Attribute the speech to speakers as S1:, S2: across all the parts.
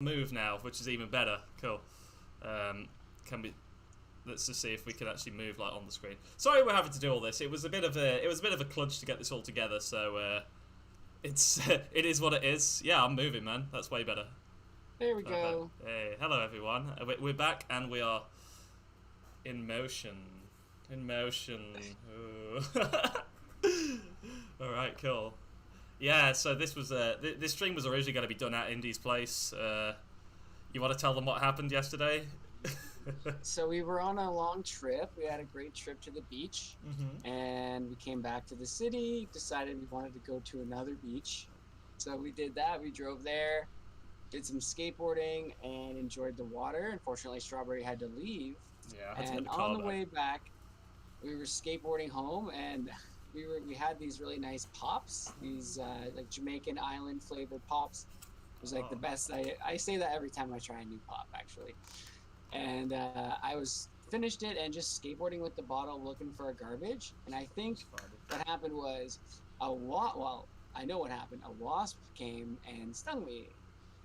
S1: move now, which is even better. Cool. Can we? Let's just see if we can actually move like on the screen. Sorry, we're having to do all this. It was a bit of a kludge to get this all together. So it is what it is. Yeah, I'm moving, man. That's way better.
S2: There we go.
S1: Hey, hello everyone. We're back and we are in motion. In motion. All right, cool. Yeah, so this was this stream was originally going to be done at Indy's place. You want to tell them what happened yesterday?
S2: So we were on a long trip. We had a great trip to the beach, and we came back to the city. Decided we wanted to go to another beach, so we did that. We drove there, did some skateboarding, and enjoyed the water. Unfortunately, Strawberry had to leave.
S1: Yeah,
S2: and on the way back, we were skateboarding home, and we had these really nice pops, these like Jamaican island flavored pops. It was like the best. I say that every time I try a new pop, actually. And I was finished it and just skateboarding with the bottle, looking for a garbage. And I think what happened was well, I know what happened. A wasp came and stung me,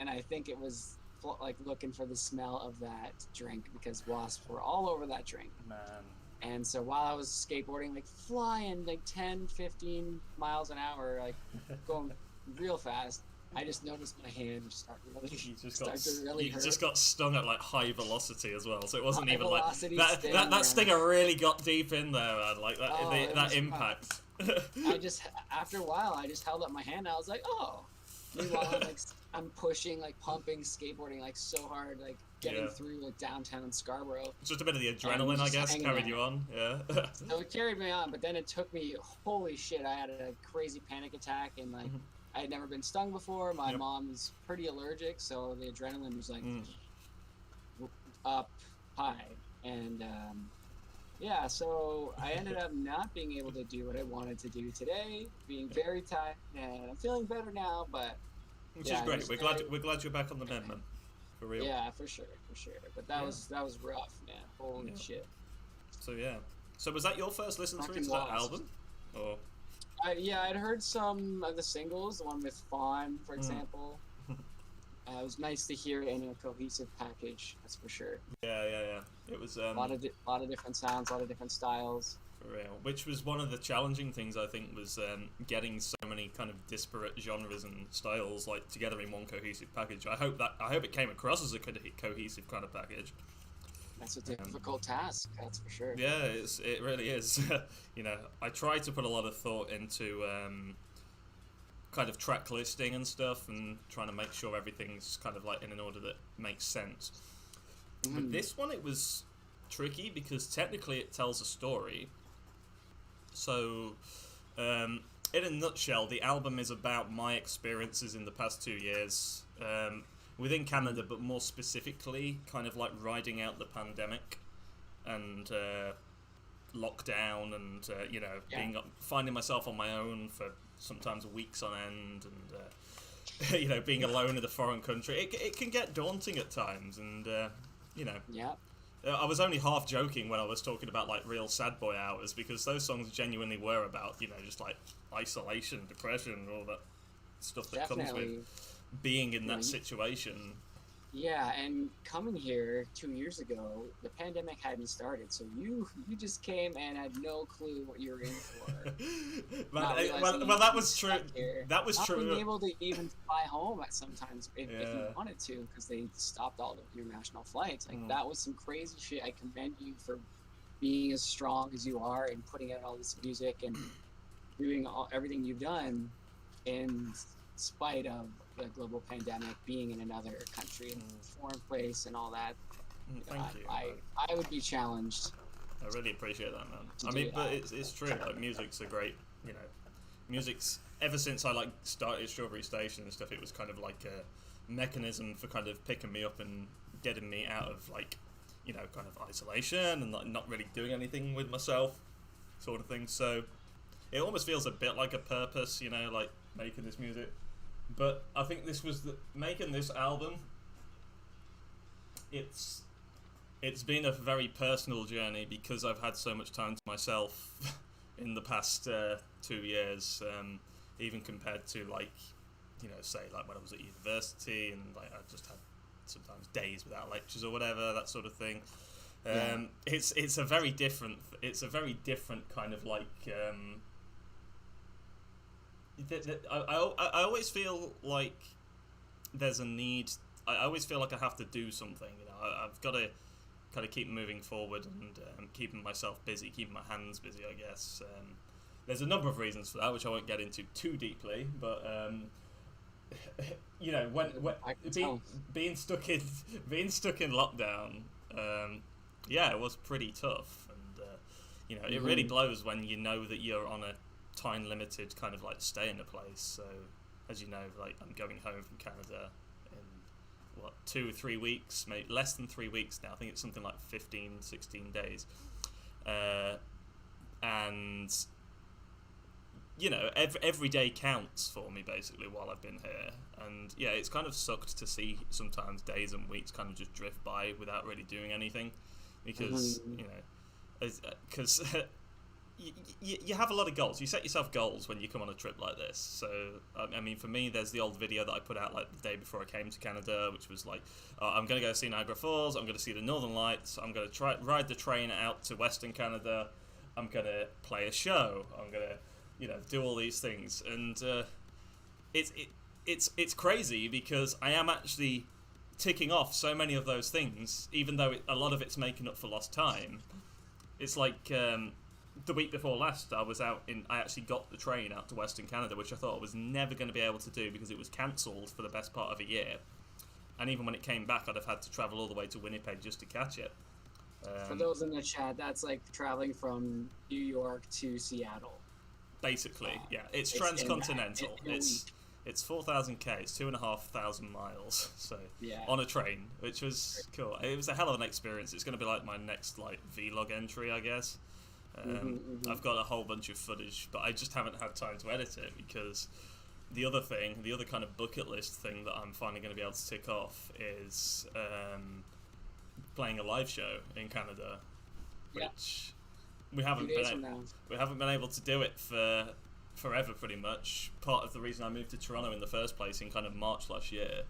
S2: and I think it was like looking for the smell of that drink because wasps were all over that drink.
S1: Man.
S2: And so while I was skateboarding, like flying like 10, 15 miles an hour, like going real fast, I just noticed my hand start to really hurt.
S1: You just got stung at like high velocity as well, so it wasn't
S2: High
S1: even like that stinger really got deep in there, man. Like that impact.
S2: I just after a while, I just held up my hand. And I was like, oh. Meanwhile, I'm pushing, like pumping, skateboarding like so hard, like getting through like downtown Scarborough.
S1: Just a bit of the adrenaline, I guess, carried you on. Yeah.
S2: So it carried me on, but then it took me. Holy shit! I had a crazy panic attack, and like I had never been stung before. My mom's pretty allergic, so the adrenaline was like up high, and yeah. So I ended up not being able to do what I wanted to do today, being very tired, and I'm feeling better now, but.
S1: Which is great. We're glad you're back on the mend, man. For real.
S2: Yeah, for sure. But that was rough, man. Holy shit.
S1: So yeah. So was that your first listen through to that album? Or
S2: I'd heard some of the singles, the one with Fawn, for example. It was nice to hear it in a cohesive package, that's for sure.
S1: Yeah. It was
S2: a lot of different sounds, a lot of different styles.
S1: For real. Which was one of the challenging things, I think, was getting so many kind of disparate genres and styles like together in one cohesive package. I hope it came across as a cohesive kind of package.
S2: That's a difficult task, that's for sure.
S1: Yeah, it really is. You know, I try to put a lot of thought into kind of track listing and stuff, and trying to make sure everything's kind of like in an order that makes sense. But this one, it was tricky because technically it tells a story. So, in a nutshell, the album is about my experiences in the past 2 years within Canada, but more specifically, kind of like riding out the pandemic and lockdown, and finding myself on my own for sometimes weeks on end, and being alone in a foreign country. It can get daunting at times, and
S2: Yeah.
S1: I was only half joking when I was talking about like real sad boy hours, because those songs genuinely were about just like isolation, depression, all that stuff that comes with being in that situation.
S2: Yeah, and coming here 2 years ago, the pandemic hadn't started, so you just came and had no clue what you were in for.
S1: well, that was true. That was true.
S2: Not being able to even fly home at sometimes if you wanted to, because they stopped all the international flights. Like that was some crazy shit. I commend you for being as strong as you are and putting out all this music and doing everything you've done in spite of the global pandemic, being in another country, in a foreign place, and all that.
S1: Thank you.
S2: I would be challenged.
S1: I really appreciate that, man. I mean, but it's true. Like, music's a great, music's ever since I like started Strawberry Station and stuff. It was kind of like a mechanism for kind of picking me up and getting me out of like, kind of isolation and like not really doing anything with myself, sort of thing. So it almost feels a bit like a purpose, like making this music. But I think this was making this album. It's been a very personal journey because I've had so much time to myself in the past 2 years, even compared to like, say like when I was at university and like I just had days without lectures or whatever, that sort of thing.
S2: Yeah.
S1: It's a very different kind of like. I always feel like there's a need. I always feel like I have to do something. I've got to kind of keep moving forward and keeping myself busy, keeping my hands busy, I guess. There's a number of reasons for that, which I won't get into too deeply, but when being stuck in lockdown, it was pretty tough, and it really blows when you know that you're on a time limited kind of like stay in a place. So, as you know, like I'm going home from Canada in 2 or 3 weeks, maybe less than 3 weeks now. I think it's something like 15, 16 days, and every day counts for me basically while I've been here. And it's kind of sucked to see sometimes days and weeks kind of just drift by without really doing anything, because because you have a lot of goals. You set yourself goals when you come on a trip like this. So I mean, for me, there's the old video that I put out like the day before I came to Canada, which was like, I'm going to go see Niagara Falls, I'm going to see the Northern Lights, I'm going to ride the train out to Western Canada, I'm going to play a show, I'm going to do all these things. And it's crazy because I am actually ticking off so many of those things, even though a lot of it's making up for lost time. It's like the week before last, I actually got the train out to Western Canada, which I thought I was never going to be able to do because it was cancelled for the best part of a year. And even when it came back, I'd have had to travel all the way to Winnipeg just to catch it.
S2: For those in the chat, that's like traveling from New York to Seattle.
S1: Basically, it's transcontinental. It's 4,000 k. It's 2,500 miles. So on a train, which was cool. It was a hell of an experience. It's going to be like my next vlog entry, I guess. I've got a whole bunch of footage, but I just haven't had time to edit it because the other kind of bucket list thing that I'm finally going to be able to tick off is playing a live show in Canada, which we haven't been able to do it for forever, pretty much. Part of the reason I moved to Toronto in the first place in kind of March last year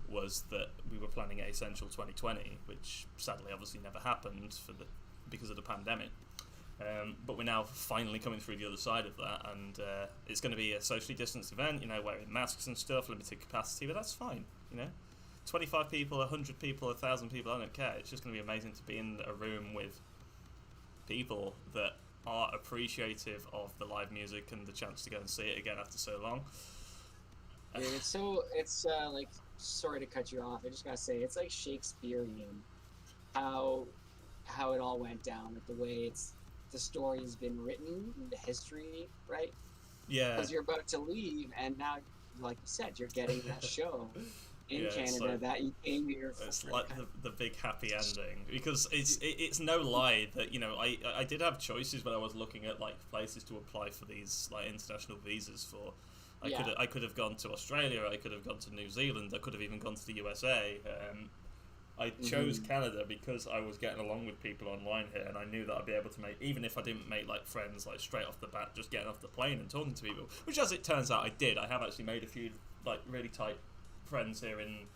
S1: was that we were planning Essential 2020, which sadly obviously never happened because of the pandemic. But we're now finally coming through the other side of that, and it's going to be a socially distanced event, wearing masks and stuff, limited capacity, but that's fine, 25 people, 100 people, 1,000 people, I don't care. It's just going to be amazing to be in a room with people that are appreciative of the live music and the chance to go and see it again after so long.
S2: It's like, sorry to cut you off, I just gotta say, it's like Shakespearean how it all went down, like the way the story's been written, the history, right?
S1: Yeah.
S2: Because you're about to leave, and now, like you said, you're getting that show in Canada that you came here for.
S1: It's like the big happy ending, because it's no lie that I did have choices when I was looking at places to apply for these international visas for. I could have gone to Australia, I could have gone to New Zealand, I could have even gone to the USA. I chose Canada because I was getting along with people online here, and I knew that I'd be able to make, even if I didn't make friends straight off the bat, just getting off the plane and talking to people, which as it turns out I did. I have actually made a few really tight friends here in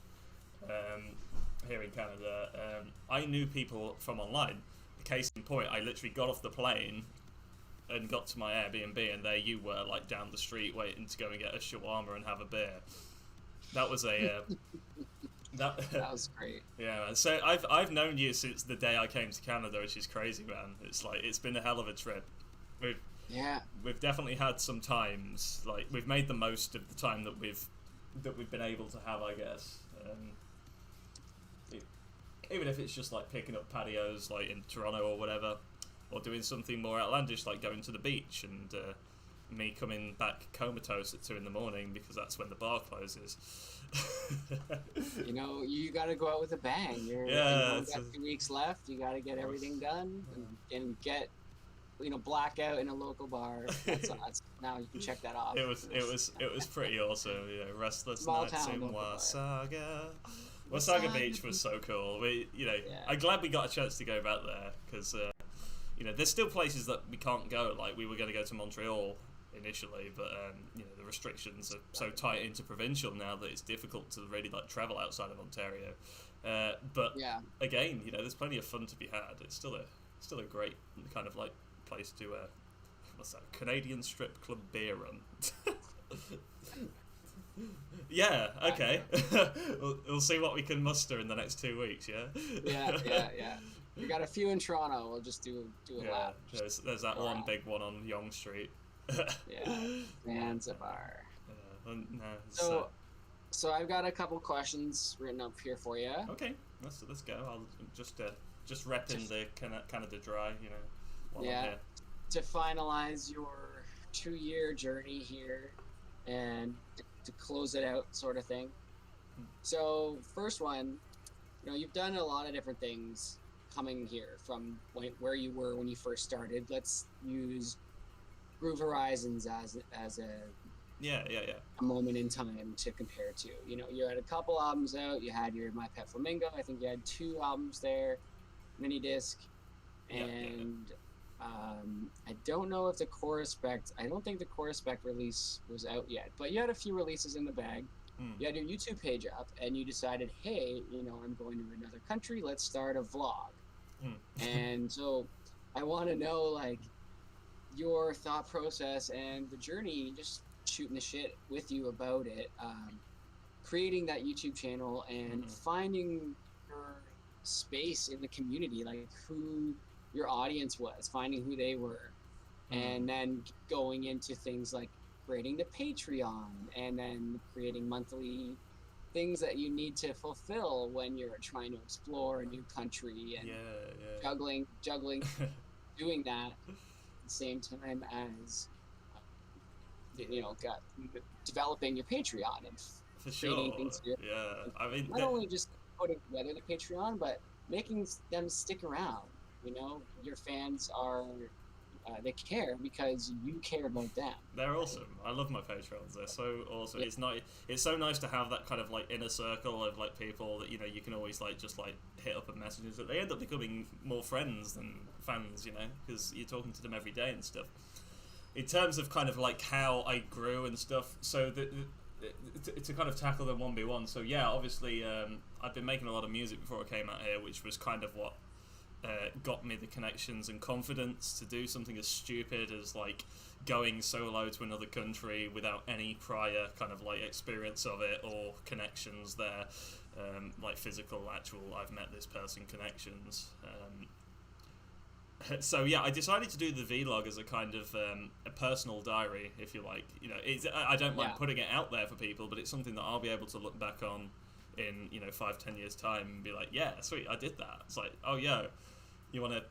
S1: Canada. I knew people from online. Case in point, I literally got off the plane and got to my Airbnb, and there you were, down the street, waiting to go and get a shawarma and have a beer. That was a that
S2: was great.
S1: Yeah, man. So I've known you since the day I came to Canada, which is crazy, man. It's been a hell of a trip. We've definitely had some times, we've made the most of the time that we've been able to have, I guess. Even if it's just picking up patios in Toronto or whatever, or doing something more outlandish going to the beach, and me coming back comatose at 2 a.m. because that's when the bar closes.
S2: You got to go out with a bang. You've got 2 weeks left. You got to get everything done and get blackout in a local bar. That's now you can check that off.
S1: It was pretty awesome. Restless
S2: Small
S1: nights
S2: town
S1: in
S2: local
S1: Wasaga. Wasaga Beach was so cool. I'm glad we got a chance to go back there, because there's still places that we can't go. We were going to go to Montreal initially, but the restrictions are so tight into provincial now that it's difficult to really travel outside of Ontario. But
S2: Yeah.
S1: again, you know, there's plenty of fun to be had. It's still a great kind of like place to what's that? Canadian strip club beer run. Yeah. Okay. we'll see what we can muster in the next 2 weeks. Yeah.
S2: Yeah. We got a few in Toronto. We'll just do a
S1: Yeah.
S2: lap.
S1: There's that one big one on Yonge Street.
S2: Yeah. Fans of our.
S1: No,
S2: So I've got a couple questions written up here for you.
S1: okay, let's go. I'll just repping the Canada Dry, you know. While I'm here.
S2: To finalize your 2-year journey here, and to close it out, sort of thing. So first one, you know, you've done a lot of different things coming here from where you were when you first started. Let's use Groove Horizons as a moment in time to compare to. You know, you had a couple albums out. You had your My Pet Flamingo. I think you had 2 albums there, mini disc, and I don't know if the Chorus-Spect. I don't think the Chorus-Spect release was out yet, but you had a few releases in the bag. You had your YouTube page up, and you decided, hey, you know, I'm going to another country. Let's start a vlog. And so, I want to know like your thought process and the journey, just shooting the shit with you about it, creating that YouTube channel and finding your space in the community, like who your audience was, finding who they were, and then going into things like creating the Patreon and then creating monthly things that you need to fulfill when you're trying to explore a new country, and juggling doing that at the same time as you know, developing your Patreon and
S1: for sure.
S2: Things
S1: I mean,
S2: not only just putting together the Patreon, but making them stick around. You know, your fans are they care because you care about them.
S1: They're awesome. I love my patrons. They're so awesome. It's so nice to have that kind of like inner circle of like people that, you know, you can always like just like hit up and messages that they end up becoming more friends than fans, you know, because you're talking to them every day and stuff. In terms of kind of like how I grew and stuff, so to kind of tackle them 1v1. So yeah, obviously I've been making a lot of music before I came out here, which was kind of what got me the connections and confidence to do something as stupid as like going solo to another country without any prior kind of like experience of it or connections there, like physical, actual I've met this person connections. So yeah, I decided to do the vlog as a kind of a personal diary, if you like. You know, I don't mind putting it out there for people, but it's something that I'll be able to look back on in, you know, 5-10 years time and be like, yeah, sweet, I did that. It's like, oh yo, you want to?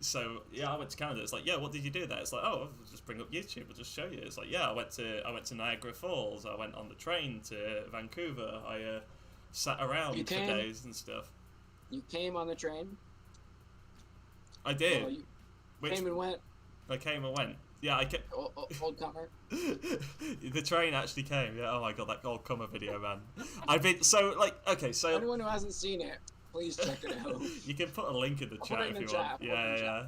S1: So yeah, I went to Canada. It's like, yeah, what did you do there? It's like, oh, I'll just bring up YouTube. I'll just show you. It's like, yeah, I went to Niagara Falls. I went on the train to Vancouver. I sat around for days and stuff.
S2: You came on the train?
S1: I did.
S2: Oh, you came and went?
S1: I came and went. Yeah, I kept...
S2: Old comer?
S1: The train actually came, yeah. Oh my god, that old comer video, man. I've been... So, like, okay, so...
S2: Anyone who hasn't seen it, please check it out.
S1: You can put a link in the chat if you want. Yeah.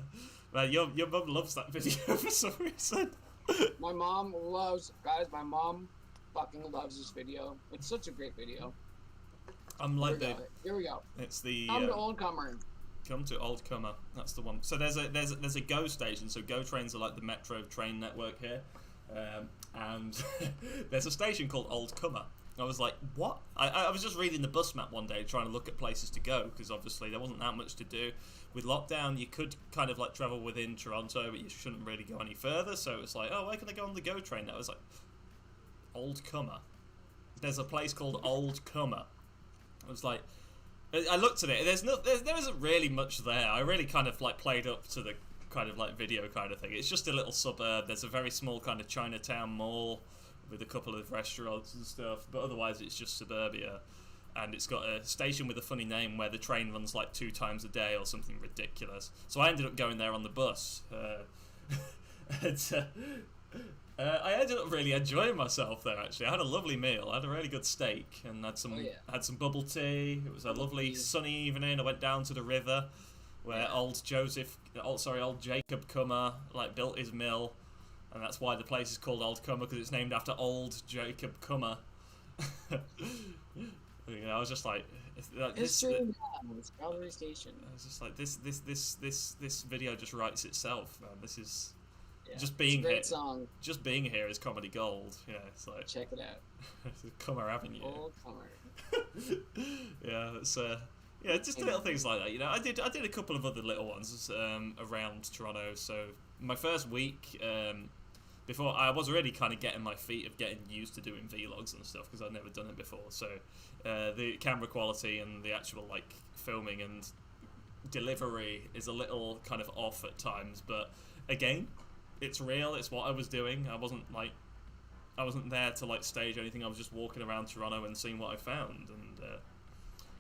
S1: Man, your mum loves that video for some reason.
S2: My mom loves... Guys, my mom fucking loves this video. It's such a great video.
S1: I'm like
S2: Here we go.
S1: It's the...
S2: Come to Old Comer.
S1: Come to Old Comer. That's the one. So there's a Go station. So Go trains are like the metro train network here, and there's a station called Old Comer. I was like, what? I was just reading the bus map one day, trying to look at places to go, because obviously there wasn't that much to do. With lockdown, you could kind of like travel within Toronto, but you shouldn't really go any further. So it's like, oh, where can I go on the Go train? I was like, Old Comer. There's a place called Old Comer. I was like. I looked at it. There isn't really much there. I really kind of like played up to the kind of like video kind of thing. It's just a little suburb. There's a very small kind of Chinatown mall with a couple of restaurants and stuff, but otherwise it's just suburbia. And it's got a station with a funny name where the train runs like 2 times a day or something ridiculous. So I ended up going there on the bus. I ended up really enjoying myself there. Actually, I had a lovely meal. I had a really good steak and had some bubble tea. It was a lovely sunny evening. I went down to the river where old Jacob Comer like built his mill, and that's why the place is called Old Comer, because it's named after old Jacob Comer. You know, I was just like,
S2: History now, Strawberry Station.
S1: I was just like, this video just writes itself, man. This is just
S2: It's a
S1: being
S2: great
S1: here.
S2: song.
S1: Just being here is comedy gold. You know, it's like
S2: Check it out.
S1: Comer Avenue.
S2: Old Comer.
S1: Yeah, it's yeah, just little things like that. You know, I did a couple of other little ones around Toronto. So my first week, before I was already kind of getting my feet of getting used to doing vlogs and stuff because I'd never done it before. So the camera quality and the actual like filming and delivery is a little kind of off at times, but again, it's real. It's what I was doing. I wasn't there to like stage anything. I was just walking around Toronto and seeing what I found, and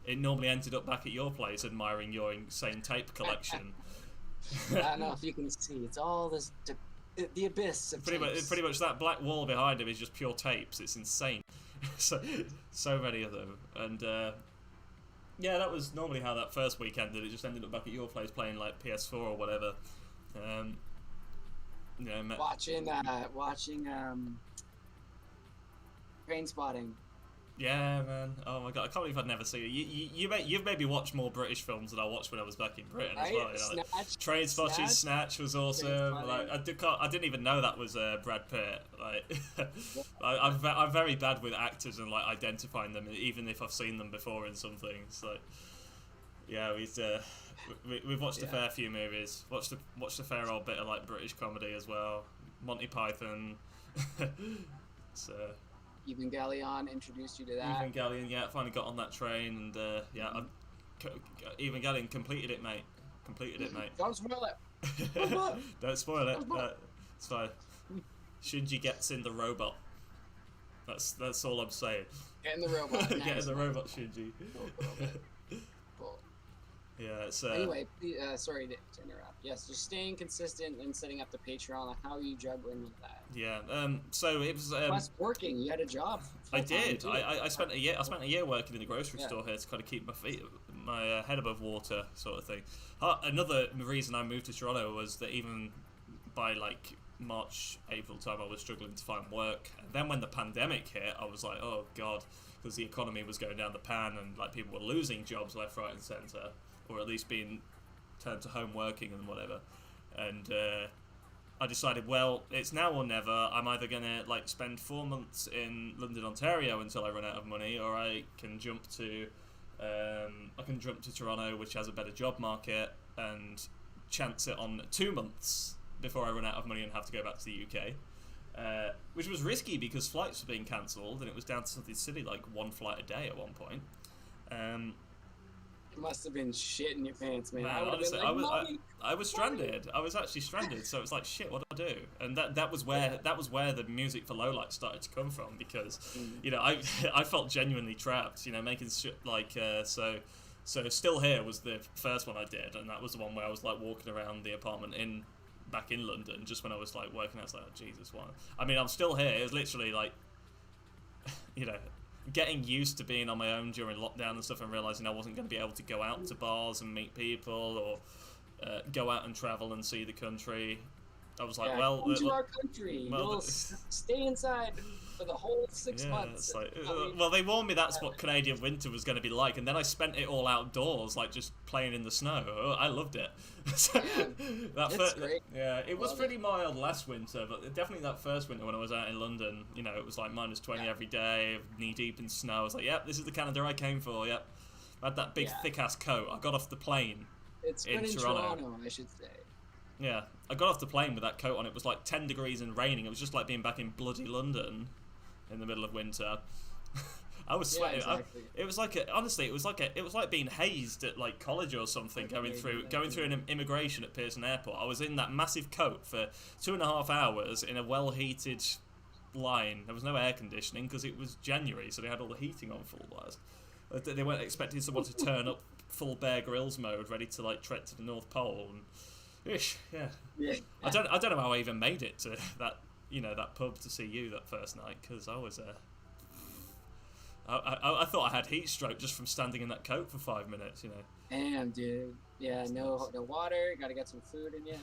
S1: it normally ended up back at your place admiring your insane tape collection.
S2: I don't know if you can see. It's all this the abyss of tapes.
S1: Pretty much that black wall behind him is just pure tapes. It's insane. so many of them, and yeah, that was normally how that first week ended. It just ended up back at your place playing like PS4 or whatever. You know,
S2: watching Train Spotting.
S1: Yeah, man. Oh my god, I can't believe I'd never seen it. You've maybe watched more British films than I watched when I was back in Britain as well. You know, like, Train Spotting, Snatch was awesome. Like I didn't even know that was Brad Pitt. Like I'm very bad with actors and like identifying them, even if I've seen them before in some things. Like yeah, we've watched a fair few movies. Watched a fair old bit of like British comedy as well. Monty Python. So.
S2: Evangelion introduced you to that.
S1: Evangelion, yeah, finally got on that train, and yeah, Evangelion completed it, mate.
S2: Don't spoil it.
S1: Don't spoil it. It's fine. Shinji gets in the robot. That's all I'm saying.
S2: Get in the robot.
S1: Get in the robot, Shinji.
S2: Cool.
S1: Yeah, it's
S2: anyway, sorry to interrupt. Yes, just staying consistent and setting up the Patreon. How are you juggling with that?
S1: Yeah. So it was.
S2: Plus working, you had a job.
S1: I did. I spent a year working in the grocery store here to kind of keep my head above water, sort of thing. Another reason I moved to Toronto was that even by like March, April time, I was struggling to find work. And then when the pandemic hit, I was like, oh god, because the economy was going down the pan and like people were losing jobs left, right, and centre, or at least being turned to home working and whatever. And I decided, well, it's now or never. I'm either gonna like spend 4 months in London, Ontario until I run out of money, or I can jump to Toronto, which has a better job market, and chance it on 2 months before I run out of money and have to go back to the UK. Which was risky because flights were being cancelled, and it was down to something silly like one flight a day at one point.
S2: You must have been shitting your pants, man.
S1: Honestly, I was stranded. I was actually stranded. So it's like, shit, what do I do? And that was where the music for Lowlight started to come from, because you know I felt genuinely trapped. You know, making like so Still Here was the first one I did, and that was the one where I was like walking around the apartment back in London just when I was like working. I was like, oh, Jesus, what? I mean, I'm still here. It was literally like, you know, getting used to being on my own during lockdown and stuff, and realizing I wasn't going to be able to go out to bars and meet people, or go out and travel and see the country. I was like, well,
S2: come to our country. You'll stay inside for the whole 6 months.
S1: It's like, well, they warned me that's what Canadian winter was going to be like, and then I spent it all outdoors, like just playing in the snow. I loved it. So,
S2: it's great.
S1: Yeah, it was pretty mild last winter, but definitely that first winter when I was out in London, you know, it was like -20 every day, knee deep in snow. I was like, yep, this is the Canada I came for. Yep, I had that big thick ass coat. I got off the plane.
S2: It's been in Toronto, I should say.
S1: Yeah, I got off the plane with that coat on. It was like 10 degrees and raining. It was just like being back in bloody London in the middle of winter. I was sweating.
S2: Yeah, exactly.
S1: It was like honestly, it was like being hazed at like college or something. Going through an immigration at Pearson Airport. I was in that massive coat for 2.5 hours in a well-heated line. There was no air conditioning because it was January, so they had all the heating on full blast. They weren't expecting someone to turn up full Bear Grylls mode, ready to like trek to the North Pole. And yeah. I don't know how I even made it to that, you know, that pub to see you that first night, because I was I thought I had heat stroke just from standing in that coat for 5 minutes. You know.
S2: Damn, dude. Yeah,
S1: It's
S2: no,
S1: nuts.
S2: no water. Got to get some food in you.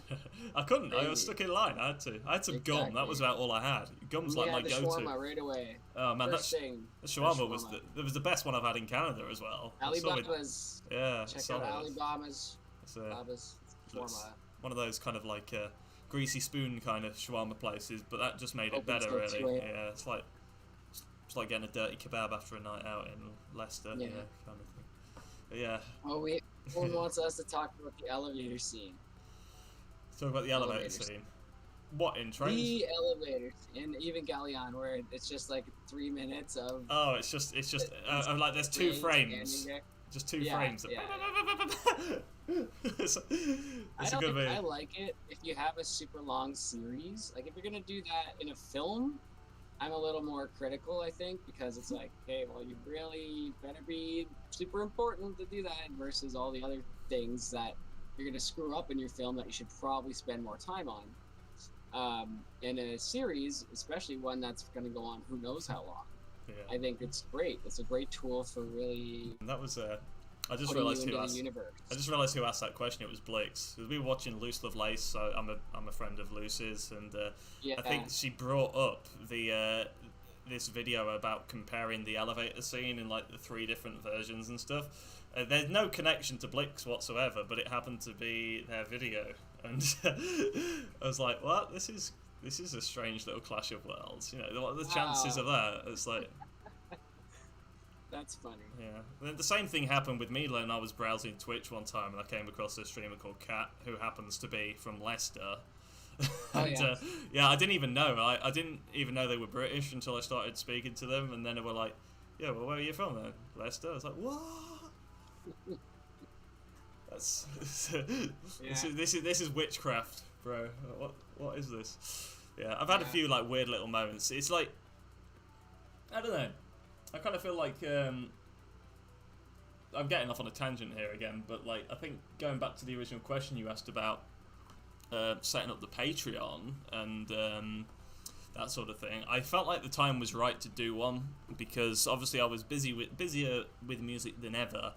S1: I couldn't. I was
S2: Crazy.
S1: stuck in line. I had to. I had some gum. That was
S2: Exactly.
S1: about all I had. Gum's
S2: We
S1: like my
S2: had the
S1: go-to.
S2: shawarma right away.
S1: Oh man,
S2: First thing.
S1: the
S2: First
S1: shawarma was the best one I've had in Canada as well. It's solid.
S2: Alibaba's.
S1: Yeah,
S2: Check
S1: solid.
S2: out Alibaba's.
S1: It's,
S2: Baba's
S1: it's
S2: shawarma.
S1: one of those kind of like greasy spoon kind of shawarma places, but that just made it
S2: Open
S1: better,
S2: till
S1: really.
S2: 2 a.m.
S1: Yeah, it's like getting a dirty kebab after a night out in Leicester,
S2: Yeah.
S1: kind of thing. But yeah,
S2: Well, everyone wants us to talk about the elevator scene.
S1: talk about the elevator
S2: Elevators.
S1: scene. What in trains?
S2: The elevators in even Galleon, where it's just like 3 minutes of
S1: Oh, it's just like there's two frames,
S2: standing there.
S1: just two
S2: Yeah,
S1: frames.
S2: yeah.
S1: It's
S2: I
S1: a
S2: don't
S1: good
S2: think I
S1: movie.
S2: like it if you have a super long series. Like if you're gonna do that in a film, I'm a little more critical. I think because it's like, okay, well, you really better be super important to do that versus all the other things that you're gonna screw up in your film that you should probably spend more time on. In a series, especially one that's gonna go on who knows how long.
S1: Yeah,
S2: I think it's great. It's a great tool for really
S1: and that was I just
S2: putting you
S1: realised
S2: into
S1: who
S2: the
S1: asked.
S2: universe.
S1: I just realised who asked that question. It was Blix. 'Cause we were watching Loose Love Lace, so I'm a friend of Luce's, and
S2: Yeah,
S1: I think she brought up the this video about comparing the elevator scene in like the 3 different versions and stuff. There's no connection to Blix whatsoever, but it happened to be their video, and I was like, "What? This is a strange little clash of worlds." You know, what are the chances of that? It's like.
S2: that's funny.
S1: Yeah. Then the same thing happened with me when I was browsing Twitch one time and I came across a streamer called Kat who happens to be from Leicester.
S2: Oh,
S1: And
S2: yeah.
S1: yeah, I didn't even know. I didn't even know they were British until I started speaking to them, and then they were like, "Yeah, well, where are you from then?" "Leicester." I was like, "What?" That's this is witchcraft, bro. What is this? Yeah, I've had a
S2: Yeah.
S1: few like weird little moments. It's like I don't know. I kind of feel like I'm getting off on a tangent here again, but like I think going back to the original question you asked about setting up the Patreon and that sort of thing, I felt like the time was right to do one because obviously I was busier with music than ever,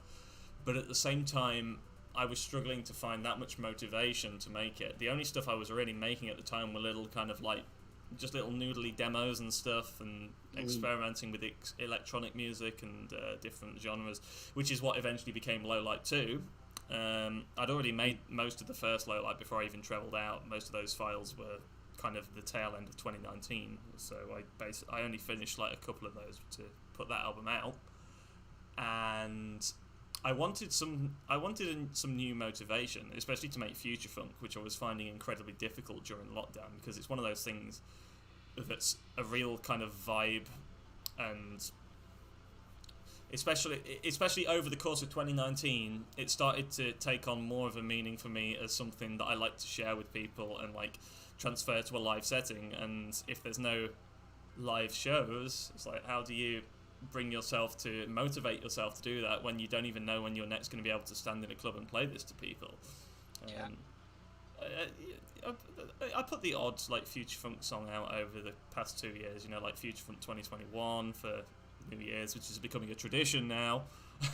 S1: but at the same time I was struggling to find that much motivation to make it. The only stuff I was really making at the time were little kind of like just little noodly demos and stuff, and experimenting with electronic music and different genres, which is what eventually became Lowlight 2. I'd already made most of the first Lowlight before I even travelled out. Most of those files were kind of the tail end of 2019, so I only finished like a couple of those to put that album out, and I wanted some new motivation, especially to make future funk, which I was finding incredibly difficult during lockdown because it's one of those things that's a real kind of vibe, and especially over the course of 2019, it started to take on more of a meaning for me as something that I like to share with people and like transfer to a live setting. And if there's no live shows, it's like, how do you bring yourself to motivate yourself to do that when you don't even know when you're next going to be able to stand in a club and play this to people?
S2: Yeah.
S1: I put the odd like future funk song out over the past 2 years, you know, like Future Funk 2021 for New Year's, which is becoming a tradition now.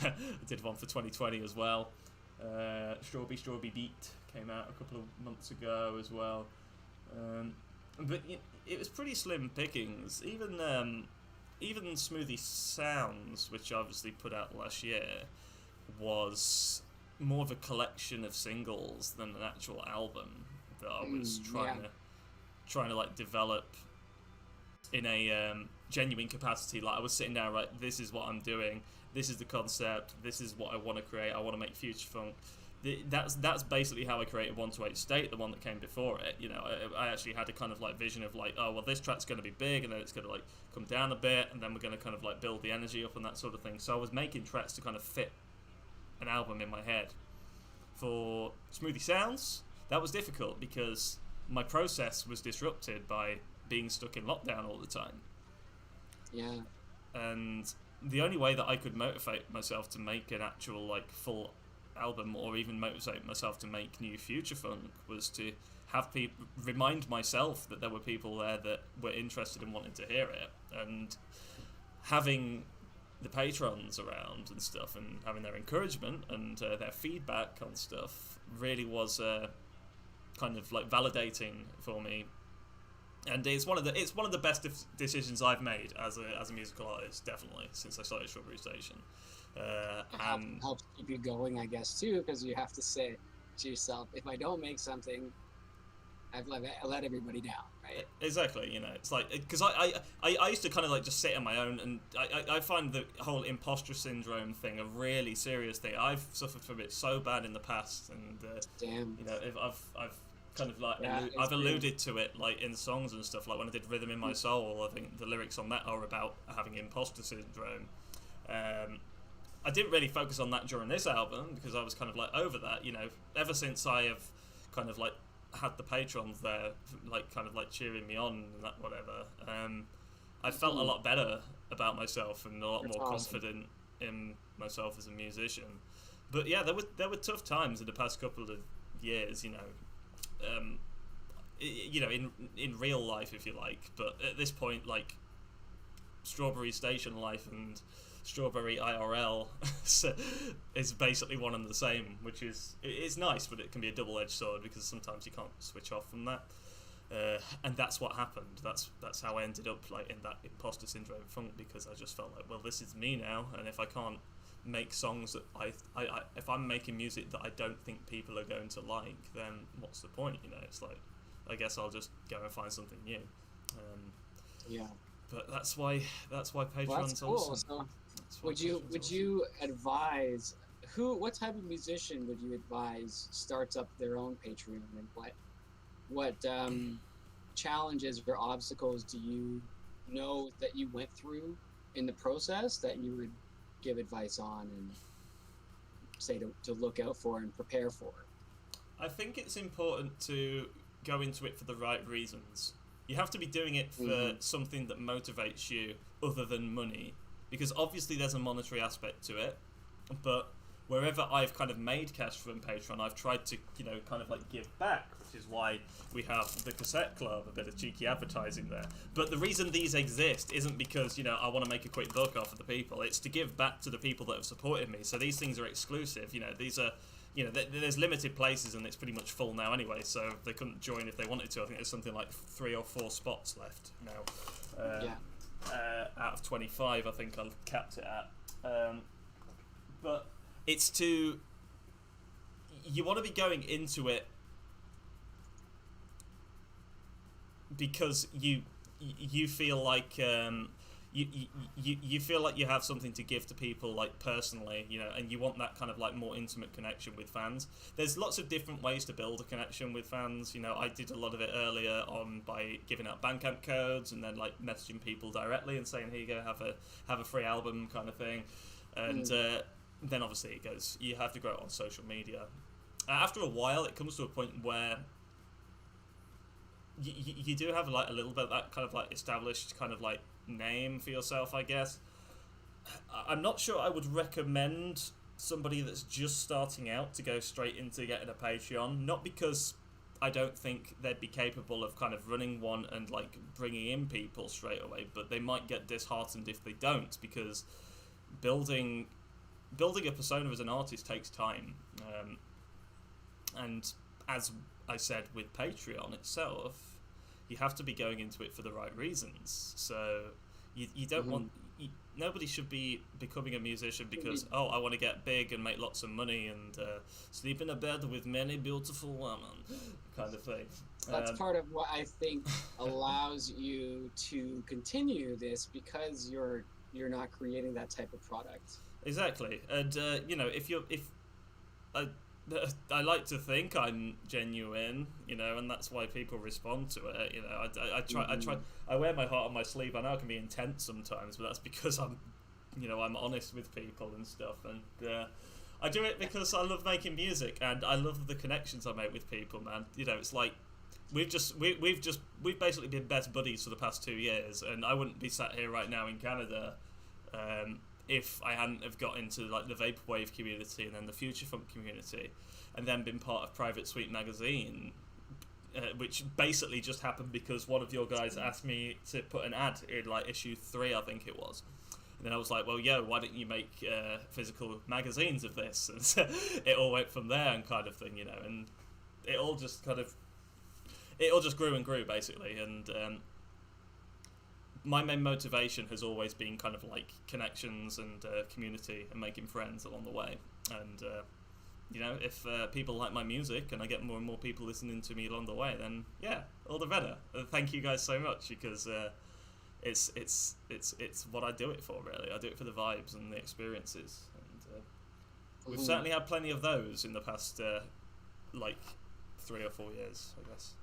S1: I did one for 2020 as well. Strawberry Beat came out a couple of months ago as well, but it was pretty slim pickings. Even Smoothie Sounds, which I obviously put out last year, was more of a collection of singles than an actual album that I was trying to like develop in a genuine capacity. Like I was sitting down, right, this is what I'm doing, this is the concept, this is what I want to create, I want to make future funk. That's basically how I created 128 State, the one that came before it. You know, I actually had a kind of like vision of like, oh well, this track's going to be big, and then it's going to like come down a bit, and then we're going to kind of like build the energy up and that sort of thing. So I was making tracks to kind of fit an album in my head. For Smoothie Sounds, that was difficult because my process was disrupted by being stuck in lockdown all the time.
S2: Yeah.
S1: And the only way that I could motivate myself to make an actual like full album, or even motivate myself to make new future funk, was to have people remind myself that there were people there that were interested and wanted to hear it. And having the patrons around and stuff, and having their encouragement and their feedback on stuff really was kind of like validating for me. And it's one of the best decisions I've made as a musical artist, definitely, since I started Strawberry Station.
S2: It helps keep you going, I guess, too, because you have to say to yourself, if I don't make something, I let everybody down, right?
S1: Exactly, you know, it's like, because I used to kind of like just sit on my own, and I find the whole imposter syndrome thing a really serious thing. I've suffered from it so bad in the past, and
S2: Damn.
S1: you know, if I've kind of like
S2: Yeah,
S1: I've alluded to it like in songs and stuff, like when I did Rhythm in My Soul. I think the lyrics on that are about having imposter syndrome. I didn't really focus on that during this album because I was kind of like over that, you know. Ever since I have kind of like had the patrons there, like kind of like cheering me on and that whatever, I felt a lot better about myself and a lot
S2: That's
S1: more
S2: awesome.
S1: confident in myself as a musician. But yeah, there were tough times in the past couple of years, you know. You know, in real life, if you like. But at this point, like Strawberry Station life and Strawberry IRL is basically one and the same, which is it's nice, but it can be a double-edged sword because sometimes you can't switch off from that. And that's what happened. That's how I ended up like in that imposter syndrome funk, because I just felt like, well, this is me now, and if I can't make songs that if I'm making music that I don't think people are going to like, then what's the point? You know, it's like, I guess I'll just go and find something new.
S2: Yeah.
S1: But that's why Patreon's
S2: Well, that's cool.
S1: awesome.
S2: So,
S1: That's why
S2: would
S1: Patreon's
S2: you advise what type of musician would you advise starts up their own Patreon, and what challenges or obstacles do you know that you went through in the process that you would give advice on and say to look out for and prepare for?
S1: I think it's important to go into it for the right reasons. You have to be doing it for something that motivates you other than money, because obviously there's a monetary aspect to it, but wherever I've kind of made cash from Patreon, I've tried to, you know, kind of like give back, which is why we have the Cassette Club, a bit of cheeky advertising there. But the reason these exist isn't because, you know, I want to make a quick buck off of the people. It's to give back to the people that have supported me. So these things are exclusive. You know, these are, you know, there's limited places and it's pretty much full now anyway, so they couldn't join if they wanted to. I think there's something like 3 or 4 spots left now. Out of 25, I think I've capped it at. But it's you want to be going into it because you feel like you feel like you have something to give to people, like personally, you know, and you want that kind of like more intimate connection with fans. There's lots of different ways to build a connection with fans. You know, I did a lot of it earlier on by giving out Bandcamp codes and then like messaging people directly and saying, here you go, have a free album kind of thing. And then obviously it goes, you have to grow it on social media. After a while, it comes to a point where you do have like a little bit of that kind of like established kind of like name for yourself, I guess. I'm not sure I would recommend somebody that's just starting out to go straight into getting a Patreon, not because I don't think they'd be capable of kind of running one and like bringing in people straight away, but they might get disheartened if they don't, because building a persona as an artist takes time, and as I said with Patreon itself, you have to be going into it for the right reasons. So you don't want nobody should be becoming a musician because I want to get big and make lots of money and sleep in a bed with many beautiful women kind of thing.
S2: That's part of what I think allows you to continue this, because you're not creating that type of product.
S1: Exactly. And you know, if I like to think I'm genuine, you know, and that's why people respond to it. You know, I wear my heart on my sleeve. I know I can be intense sometimes, but that's because I'm honest with people and stuff. And I do it because I love making music and I love the connections I make with people, man. You know, it's like we've basically been best buddies for the past 2 years, and I wouldn't be sat here right now in Canada if I hadn't have got into like the vaporwave community and then the future funk community, and then been part of Private Suite magazine, which basically just happened because one of your guys asked me to put an ad in like issue 3, I think it was, And then I was like, well, yo, why don't you make physical magazines of this? And so it all went from there and kind of thing, you know, and it all just grew and grew basically. And my main motivation has always been kind of like connections and community and making friends along the way. And you know, if people like my music and I get more and more people listening to me along the way, then yeah, all the better. Thank you guys so much, because it's what I do it for, really. I do it for the vibes and the experiences, and we've certainly had plenty of those in the past like 3 or 4 years, I guess.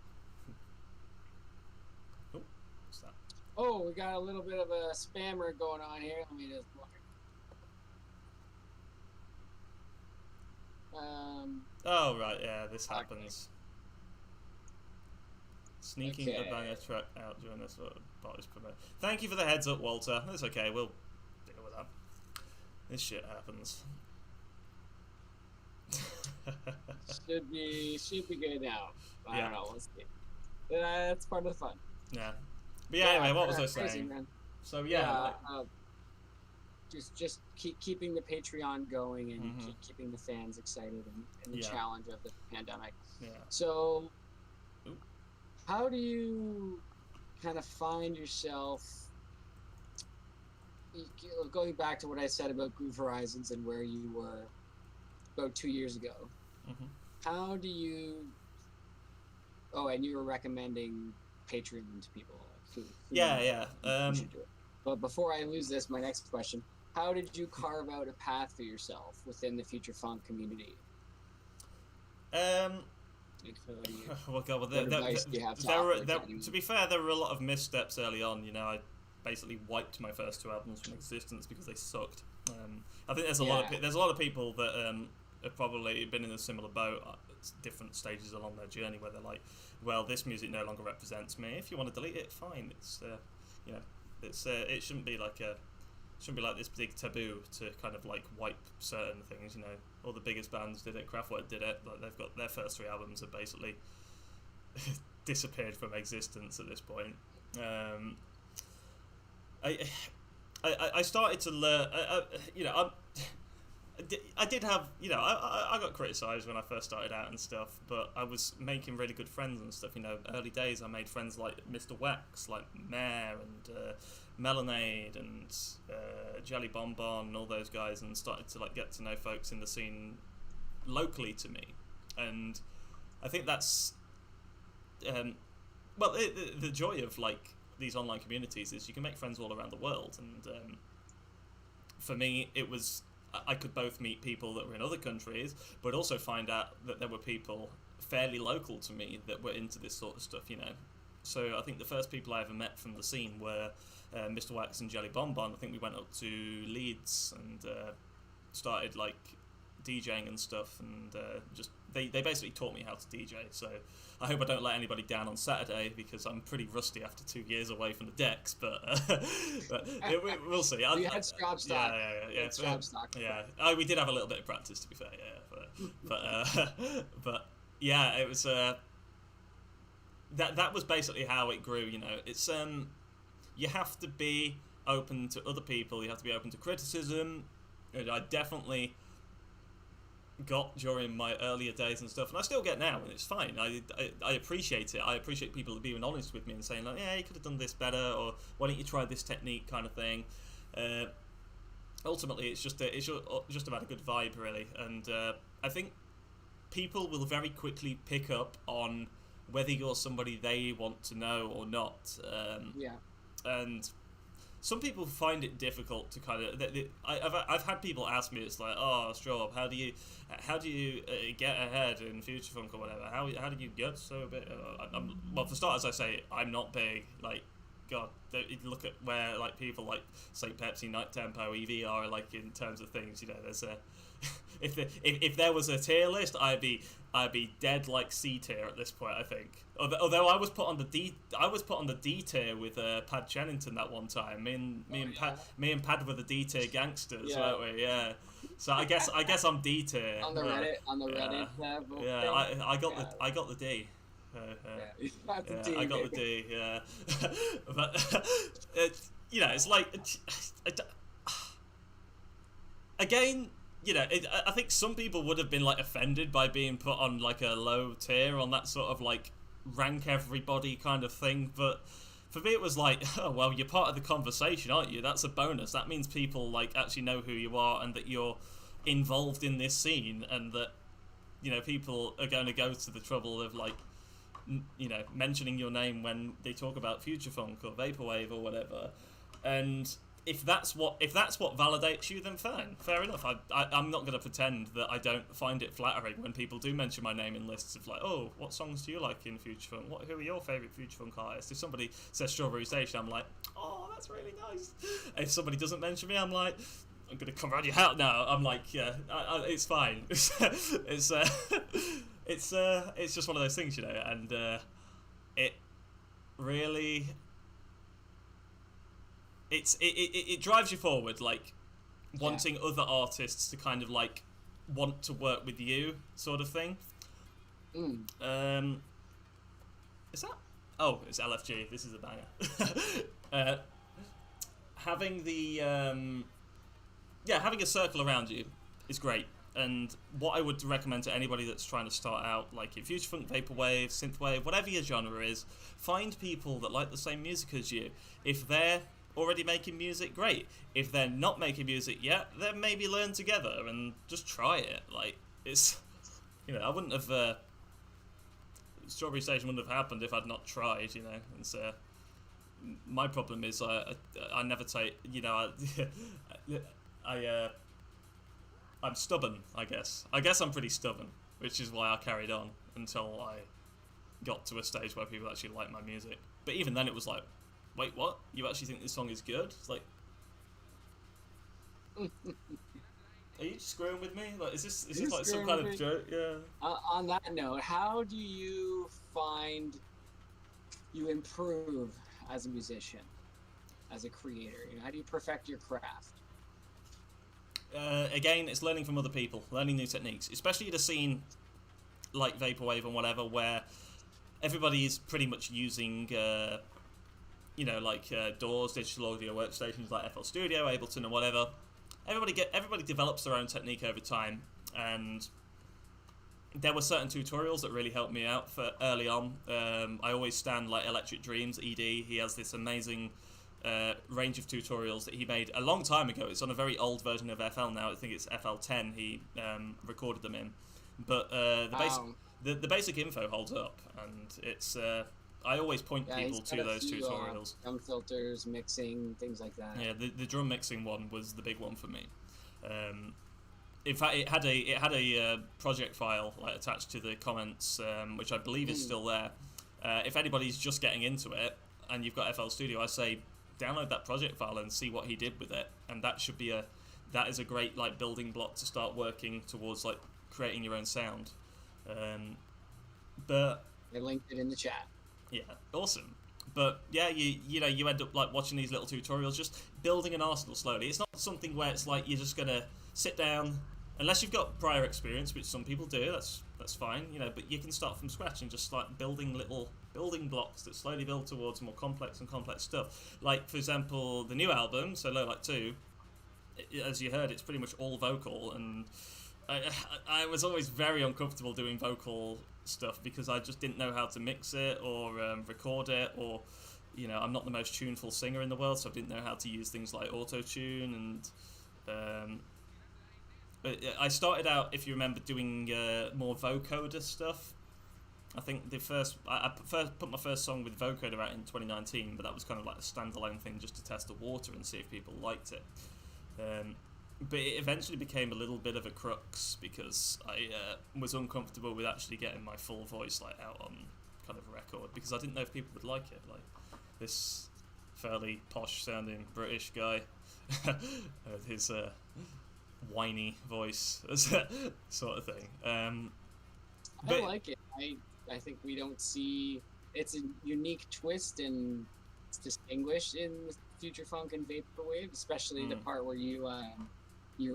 S1: Oh, what's that?
S2: Oh, we got a little bit of a spammer going on here. Let me just block it.
S1: Oh right, yeah, this happens. Sneaking a banger track out during this body's promote. Thank you for the heads up, Walter. That's okay, we'll deal with that. This shit happens.
S2: should be good now. I don't know. Let's see. That's part of the fun.
S1: Yeah. But yeah, anyway, what was I saying?
S2: Crazy, man.
S1: So yeah.
S2: Just keeping the Patreon going and keeping the fans excited and the challenge of the pandemic.
S1: Yeah.
S2: So, how do you kind of find yourself, going back to what I said about Groove Horizons and where you were about 2 years ago? How do you? Oh, and you were recommending Patreon to people.
S1: Yeah.
S2: But before I lose this, my next question. How did you carve out a path for yourself within the Future Funk community?
S1: To be fair, there were a lot of missteps early on. You know, I basically wiped my first 2 albums from existence because they sucked. I think there's a lot of people that have probably been in a similar boat at different stages along their journey, where they're like, well, this music no longer represents me. If you want to delete it, fine. It's you know, it shouldn't be like this big taboo to kind of like wipe certain things. You know, all the biggest bands did it. Kraftwerk did it. Like, they've got their first 3 albums have basically disappeared from existence at this point. I started to learn. You know, I did have, you know, I got criticised when I first started out and stuff, but I was making really good friends and stuff. You know, early days I made friends like Mr. Wax, like Mare and Melonade and Jelly Bonbon and all those guys, and started to like get to know folks in the scene locally to me. And I think that's the joy of like these online communities is you can make friends all around the world. And for me, it was, I could both meet people that were in other countries, but also find out that there were people fairly local to me that were into this sort of stuff, you know. So I think the first people I ever met from the scene were Mr. Wax and Jelly Bonbon. I think we went up to Leeds and started like DJing and stuff, and just they basically taught me how to DJ. So I hope I don't let anybody down on Saturday, because I'm pretty rusty after 2 years away from the decks, but we'll see.
S2: You had scrap stock.
S1: Yeah. Oh, we did have a little bit of practice, to be fair. Yeah, but yeah, it was that was basically how it grew. You know, it's you have to be open to other people. You have to be open to criticism. I definitely got during my earlier days and stuff, and I still get now, and it's fine. I appreciate it. I appreciate people being honest with me and saying like, yeah, you could have done this better, or why don't you try this technique, kind of thing. Ultimately, it's just about a good vibe, really, and I think people will very quickly pick up on whether you're somebody they want to know or not. And some people find it difficult to kind of. I've had people ask me, it's like, oh, Straub, how do you get ahead in Future Funk or whatever? How do you get so big? Well, for starters, I say I'm not big. Like, God, look at where like people like say Pepsi, Night Tempo, EV are like in terms of things. You know, there's a if there was a tier list, I'd be dead like C tier at this point, I think. Although I was put on the D tier with Pad Chennington that one time. Me and Pad were the D tier gangsters, weren't we? Yeah. So I guess I'm D tier.
S2: On the Reddit.
S1: I got the D. I got the D. Yeah. But you know, it's like again, I think some people would have been like offended by being put on like a low tier on that sort of like rank everybody kind of thing, but for me it was like, oh well, you're part of the conversation, aren't you? That's a bonus. That means people like actually know who you are and that you're involved in this scene, and that people are going to go to the trouble of like mentioning your name when they talk about future funk or vaporwave or whatever. And if that's what validates you, then fine, fair enough. I'm not going to pretend that I don't find it flattering when people do mention my name in lists of like, oh, what songs do you like in future funk? Who are your favourite future funk artists? If somebody says Strawberry Station, I'm like, oh, that's really nice. If somebody doesn't mention me, I'm like, I'm going to come around your house now. I'm like, yeah, it's fine. It's just one of those things, and it really. It drives you forward, like wanting other artists to kind of like want to work with you, sort of thing. Is that? Oh, it's LFG. This is a banger. Having the having a circle around you is great. And what I would recommend to anybody that's trying to start out, like in future funk, vaporwave, synthwave, whatever your genre is, find people that like the same music as you. If they're already making music, great. If they're not making music yet, then maybe learn together and just try it. Like, it's, I wouldn't have, Strawberry Station wouldn't have happened if I'd not tried, and so my problem is I never take, I'm stubborn, I guess I'm pretty stubborn, which is why I carried on until I got to a stage where people actually like my music. But even then it was like, wait, what? You actually think this song is good? It's like, are you just screwing with me? Like, is this like some kind of joke? Yeah.
S2: On that note, how do you find you improve as a musician, as a creator? How do you perfect your craft?
S1: Again, it's learning from other people, learning new techniques, especially at a scene like vaporwave and whatever, where everybody's pretty much using. DAWs, digital audio workstations like FL Studio, Ableton, or whatever. Everybody develops their own technique over time, and there were certain tutorials that really helped me out for early on. I always stand like Electric Dreams, ED. He has this amazing range of tutorials that he made a long time ago. It's on a very old version of FL now. I think it's FL10 he recorded them in. But the basic info holds up, and it's... I always point people to those tutorials.
S2: Drum filters, mixing, things like that.
S1: Yeah, the drum mixing one was the big one for me. In fact, it had a project file like attached to the comments, which I believe is still there. If anybody's just getting into it and you've got FL Studio, I say download that project file and see what he did with it, and that is a great like building block to start working towards like creating your own sound. But
S2: I linked it in the chat.
S1: Yeah, awesome. But yeah, you end up like watching these little tutorials, just building an arsenal slowly. It's not something where it's like you're just gonna sit down, unless you've got prior experience, which some people do. That's fine, But you can start from scratch and just like building little building blocks that slowly build towards more complex stuff. Like for example, the new album, so Low Light 2, as you heard, it's pretty much all vocal, and I was always very uncomfortable doing vocal stuff because I just didn't know how to mix it or record it, or I'm not the most tuneful singer in the world, so I didn't know how to use things like auto-tune. And but I started out, if you remember, doing more vocoder stuff. I think I first put my first song with vocoder out in 2019, but that was kind of like a standalone thing just to test the water and see if people liked it. But it eventually became a little bit of a crux because I was uncomfortable with actually getting my full voice like out on kind of record, because I didn't know if people would like it. Like this fairly posh sounding British guy with his whiny voice sort of thing.
S2: But I like it. I think we don't see, it's a unique twist and it's distinguished in future funk and vaporwave, especially the part where you're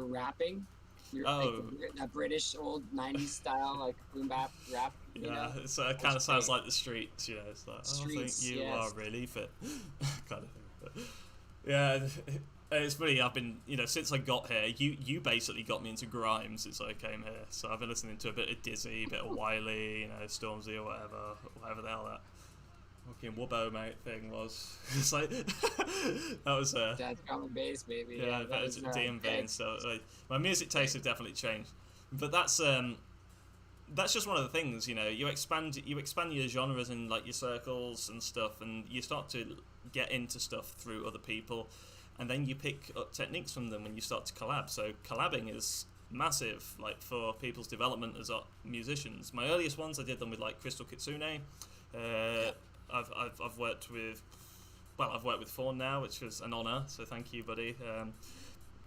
S2: rapping. You're like that British old 90s style, like boom bap rap.
S1: Yeah, so it kind of sounds like the streets, It's like, streets, I think you are really fit, kind of thing. But, yeah, It's funny. I've been, since I got here, you basically got me into grime since I came here. So I've been listening to a bit of Dizzy, a bit of Wiley, Stormzy or whatever the hell that fucking Wubbo mate thing was. It's like that was
S2: Dad's drum and bass, baby.
S1: yeah, that was DMV and stuff. Like, my music tastes have definitely changed, but that's just one of the things. You expand your genres and like your circles and stuff, and you start to get into stuff through other people. And then you pick up techniques from them when you start to collab. So collabing is massive, like for people's development as musicians. My earliest ones, I did them with like Crystal Kitsune. I've worked with Fawn now, which was an honour. So thank you, buddy.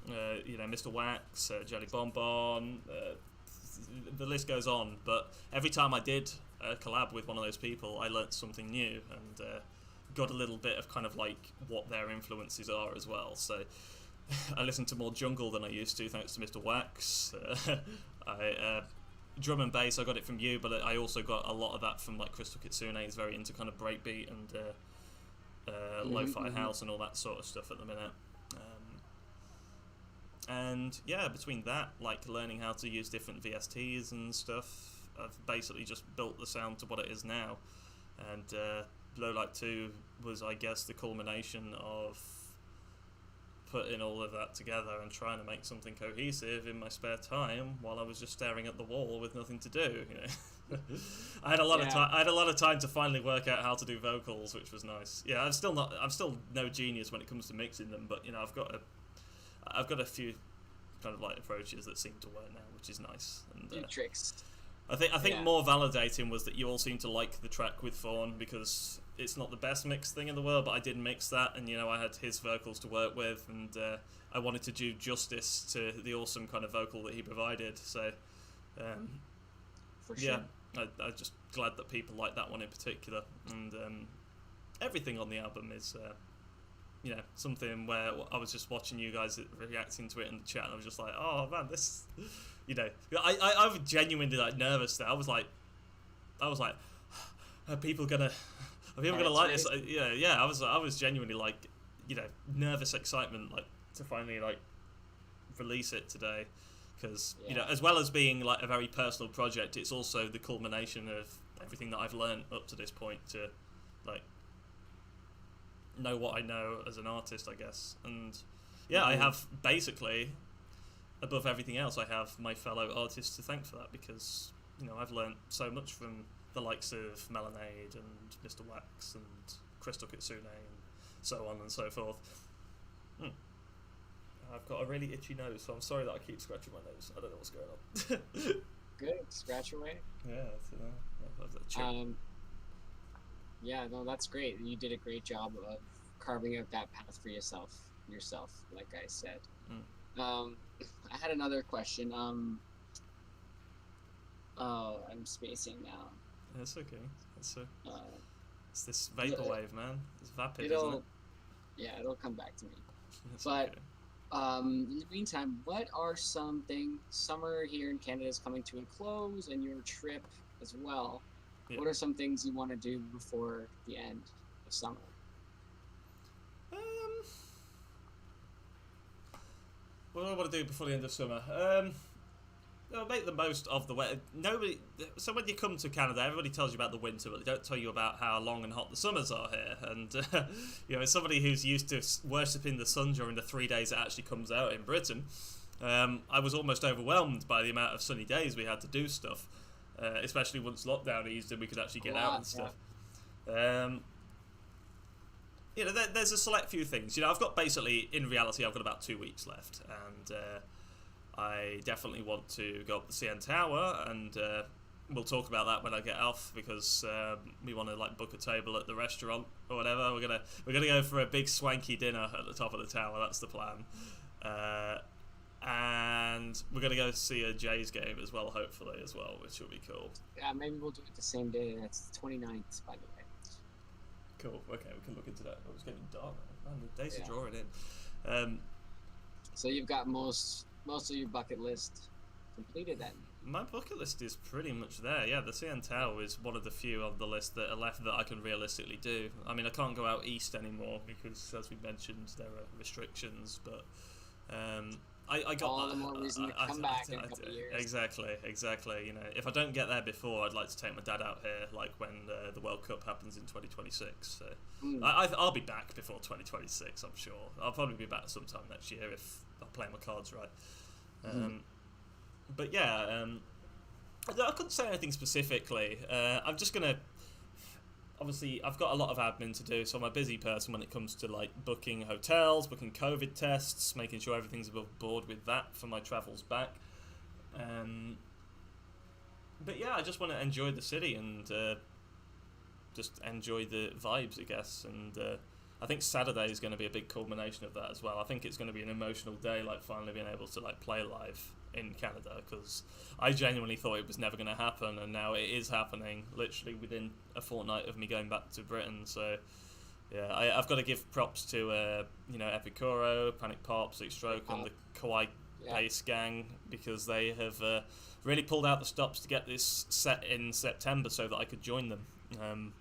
S1: Mr. Wax, Jelly Bonbon. The list goes on. But every time I did a collab with one of those people, I learnt something new and got a little bit of kind of like what their influences are as well. So I listen to more jungle than I used to, thanks to Mr. Wax. Drum and bass, I got it from you, but I also got a lot of that from like Crystal Kitsune. He's very into kind of breakbeat and lo-fi house and all that sort of stuff at the minute. And yeah, between that, like learning how to use different VSTs and stuff, I've basically just built the sound to what it is now. And Lowlight 2 was, I guess, the culmination of putting all of that together and trying to make something cohesive in my spare time while I was just staring at the wall with nothing to do. I had a lot of time. I had a lot of time to finally work out how to do vocals, which was nice. Yeah, I'm still no genius when it comes to mixing them, but I've got a few kind of like approaches that seem to work now, which is nice. And
S2: tricks.
S1: I think more validating was that you all seem to like the track with Fawn, because it's not the best mixed thing in the world, but I did mix that, and I had his vocals to work with, and I wanted to do justice to the awesome kind of vocal that he provided. So
S2: for sure.
S1: I'm just glad that people like that one in particular, and everything on the album is something where I was just watching you guys reacting to it in the chat, and I was just like, oh man, this, I was genuinely like nervous there. I was like, are people gonna like this? Yeah. I was genuinely like, nervous excitement, like to finally like release it today, because as well as being like a very personal project, it's also the culmination of everything that I've learned up to this point to like know what I know as an artist, I guess. And I have basically, above everything else, I have my fellow artists to thank for that, because I've learned so much from the likes of Melonade and Mr. Wax and Crystal Kitsune and so on and so forth. I've got a really itchy nose, so I'm sorry that I keep scratching my nose. I don't know what's going on.
S2: Good, scratch away.
S1: Yeah,
S2: no, that's great. You did a great job of carving out that path for yourself, like I said. I had another question. I'm spacing now.
S1: That's okay. It's this vaporwave, man. It's vapid, isn't it?
S2: Yeah, it'll come back to me.
S1: That's
S2: but
S1: okay.
S2: In the meantime, what are some things? Summer here in Canada is coming to a close, and your trip as well. Yeah. What are some things you want to do before the end of summer?
S1: What do I want to do before the end of summer? Make the most of the weather. So when you come to Canada, everybody tells you about the winter, but they don't tell you about how long and hot the summers are here. And as somebody who's used to worshipping the sun during the 3 days it actually comes out in Britain, I was almost overwhelmed by the amount of sunny days we had to do stuff. Especially once lockdown eased and we could actually get out and stuff. Yeah. There's a select few things. I've got in reality, I've got about 2 weeks left, and I definitely want to go up the CN Tower, and we'll talk about that when I get off, because we want to like book a table at the restaurant or whatever. We're gonna go for a big swanky dinner at the top of the tower. That's the plan. And we're going to go see a Jays game as well, hopefully, as well, which will be cool.
S2: Yeah, maybe we'll do it the same day. That's the 29th, by the way.
S1: Cool. Okay, we can look into that. Oh, it's getting dark, man. The days are drawing in.
S2: So you've got most of your bucket list completed then?
S1: My bucket list is pretty much there. Yeah, the CN Tower is one of the few on the list that are left that I can realistically do. I mean, I can't go out east anymore because, as we mentioned, there are restrictions. But I got
S2: all
S1: that.
S2: the more reason to come back in a couple of years.
S1: Exactly. You know, if I don't get there before, I'd like to take my dad out here, like when the World Cup happens in 2026. So I'll be back before 2026. I'm sure. I'll probably be back sometime next year if I play my cards right. But yeah, I couldn't say anything specifically. I'm just gonna. Obviously, I've got a lot of admin to do, so I'm a busy person when it comes to like booking hotels, booking COVID tests, making sure everything's above board with that for my travels back. But yeah, I just want to enjoy the city and just enjoy the vibes, I guess. And I think Saturday is going to be a big culmination of that as well. I think it's going to be an emotional day, like finally being able to like play live in Canada, because I genuinely thought it was never going to happen, and now it is happening literally within a fortnight of me going back to Britain. So yeah, I've got to give props to Epicuro, Panic Pop, Six Stroke, and the Kawaii Bass gang, because they have really pulled out the stops to get this set in September so that I could join them.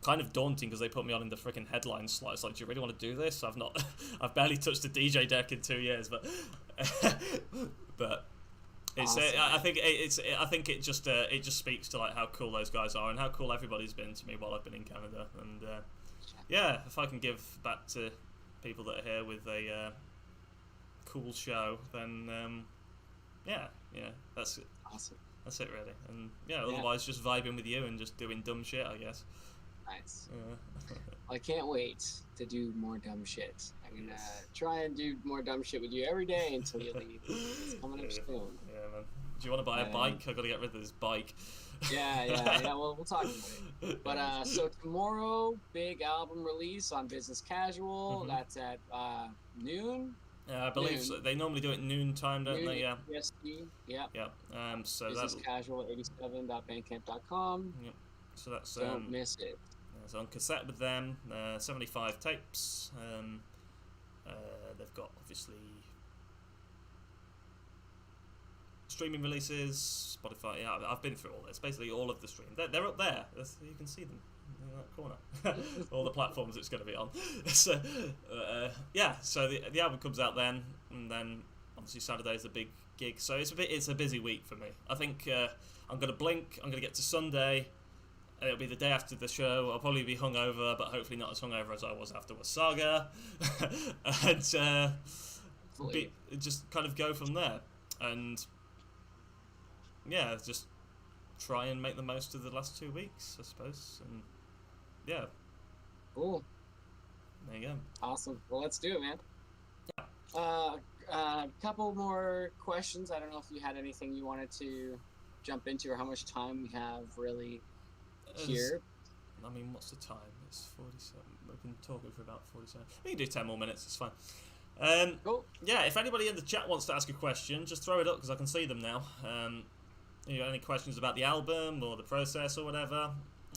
S1: Kind of daunting because they put me on in the freaking headline slot. It's like, do you really want to do this? I've barely touched a DJ deck in 2 years, but it's
S2: awesome.
S1: I think it just speaks to like how cool those guys are and how cool everybody's been to me while I've been in Canada. And if I can give back to people that are here with a cool show, then that's it.
S2: Awesome.
S1: That's it really. And otherwise just vibing with you and just doing dumb shit, I guess.
S2: Nice. I can't wait to do more dumb shit. I'm gonna try and do more dumb shit with you every day until you leave. It's coming up soon.
S1: Yeah, man. Do you want to buy a bike? I've got to get rid of this bike.
S2: Yeah. Well, we'll talk about it. But so tomorrow, big album release on Business Casual. That's at noon.
S1: Yeah, I believe so. They normally do it noon time, don't they? Yeah.
S2: PST. Yeah.
S1: So
S2: Business Casual 87.bandcamp.com.
S1: Yep. So that's
S2: don't miss it.
S1: It's on cassette with them. 75 tapes. They've got obviously streaming releases, Spotify. Yeah, I've been through all this. Basically, all of the streams. They're up there. You can see them in that corner. All the platforms it's going to be on. So the album comes out then, and then obviously Saturday's a big gig. So it's a busy week for me. I think I'm going to blink. I'm going to get to Sunday. It'll be the day after the show. I'll probably be hungover, but hopefully not as hungover as I was after Wasaga. And just kind of go from there. And yeah, just try and make the most of the last 2 weeks, I suppose. And yeah.
S2: Cool.
S1: There you go.
S2: Awesome. Well, let's do it, man. Yeah. Couple more questions. I don't know if you had anything you wanted to jump into or how much time we have really here.
S1: I mean, what's the time? It's 47. We've been talking for about 47. We can do 10 more minutes. It's fine.
S2: Cool.
S1: Yeah, if anybody in the chat wants to ask a question, just throw it up because I can see them now. Any questions about the album or the process or whatever?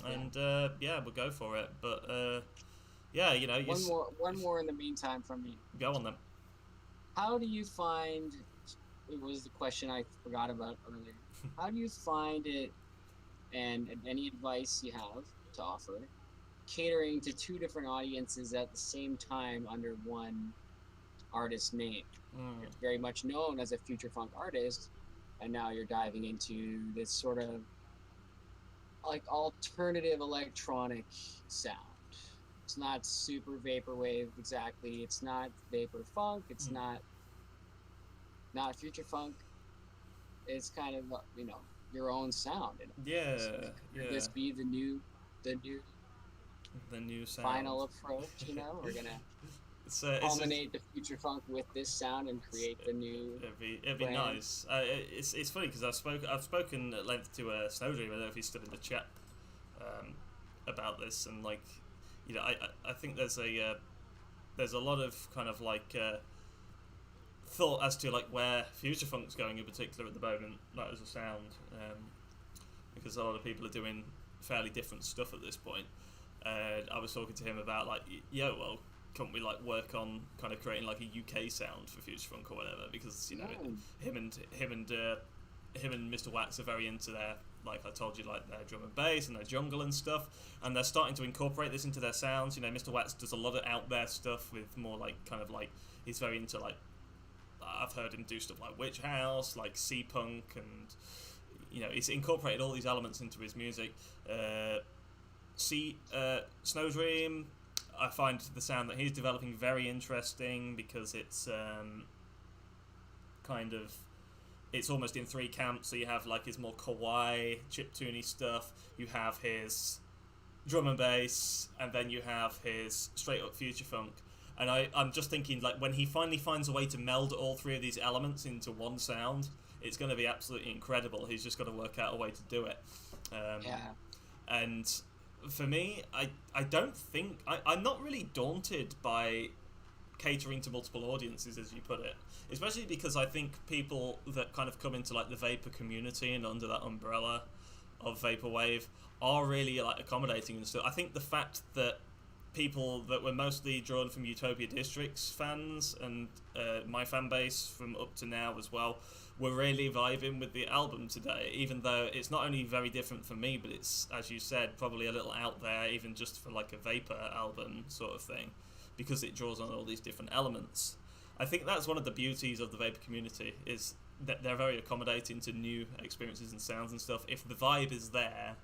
S1: And we'll go for it. But
S2: one more in the meantime from me.
S1: Go on then.
S2: How do you find? It was the question I forgot about earlier. How do you find it? And any advice you have to offer, catering to two different audiences at the same time under one artist name. You're very much known as a future funk artist, and now you're diving into this sort of like alternative electronic sound. It's not super vaporwave exactly. It's not vapor funk. It's not future funk. It's kind of your own sound. Could this be the new
S1: sound.
S2: Final approach? We're gonna culminate the future funk with this sound and create the new.
S1: It'd be nice. It's funny because I've spoken at length to Snowdream. I don't know if he's still in the chat about this, and I think there's a lot of kind of thought as to where future funk's going in particular at the moment, as a sound, because a lot of people are doing fairly different stuff at this point. I was talking to him about can't we work on kind of creating a UK sound for future funk or whatever, because him and him and Mr. Wax are very into their, like I told you, like their drum and bass and their jungle and stuff, and they're starting to incorporate this into their sounds. You know, Mr. Wax does a lot of out there stuff with more like kind of like he's very into like I've heard him do stuff like Witch House, like sea punk, and you know he's incorporated all these elements into his music. Snow Dream, I find the sound that he's developing very interesting because it's kind of it's almost in three camps. So you have like his more kawaii chiptune stuff, you have his drum and bass, and then you have his straight up future funk. And I'm just thinking, like, when he finally finds a way to meld all three of these elements into one sound, it's going to be absolutely incredible. He's just got to work out a way to do it. And for me, I don't think I'm not really daunted by catering to multiple audiences, as you put it, especially because I think people that kind of come into like the vapor community and under that umbrella of vaporwave are really like accommodating and stuff. I think the fact that people that were mostly drawn from Utopia District's fans and my fan base from up to now as well were really vibing with the album today, even though it's not only very different for me, but it's, as you said, probably a little out there even just for like a vapor album sort of thing, because it draws on all these different elements. I think that's one of the beauties of the vapor community, is that they're very accommodating to new experiences and sounds and stuff. If the vibe is there,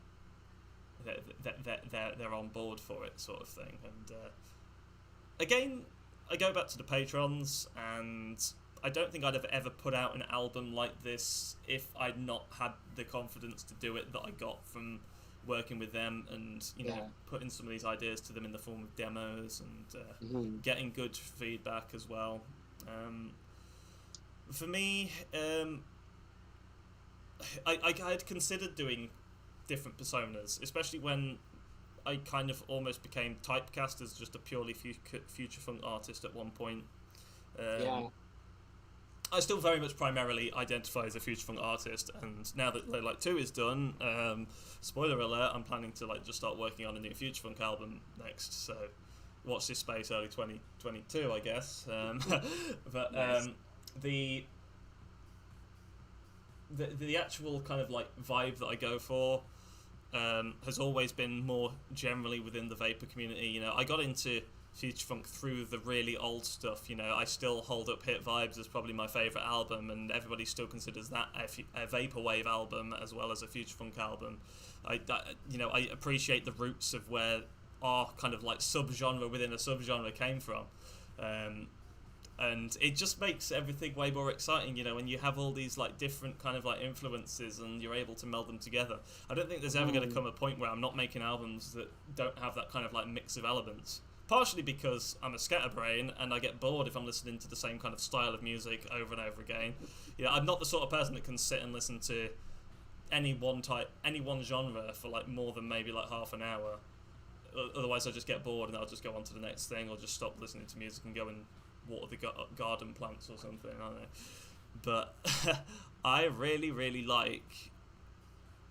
S1: they're on board for it, sort of thing. And again, I go back to the patrons, and I don't think I'd have ever put out an album like this if I'd not had the confidence to do it that I got from working with them, and you know, putting some of these ideas to them in the form of demos and getting good feedback as well. For me, I'd considered doing different personas, especially when I kind of almost became typecast as just a purely future funk artist at one point. I still very much primarily identify as a future funk artist, and now that Low Light 2 is done, spoiler alert, I'm planning to like just start working on a new future funk album next, so watch this space, early 2022 I guess. But nice. The actual kind of like vibe that I go for has always been more generally within the vapor community. You know, I got into future funk through the really old stuff. You know, I still hold up Hit Vibes as probably my favourite album, and everybody still considers that a vaporwave album as well as a future funk album. I appreciate the roots of where our kind of like subgenre within a subgenre came from. And it just makes everything way more exciting, you know, when you have all these like different kind of like influences and you're able to meld them together. I don't think there's ever going to come a point where I'm not making albums that don't have that kind of like mix of elements. Partially because I'm a scatterbrain and I get bored if I'm listening to the same kind of style of music over and over again. You know, I'm not the sort of person that can sit and listen to any one genre for like more than maybe like half an hour. Otherwise I just get bored and I'll just go on to the next thing, or just stop listening to music and go and water the garden plants or something, I don't know. But I really, really like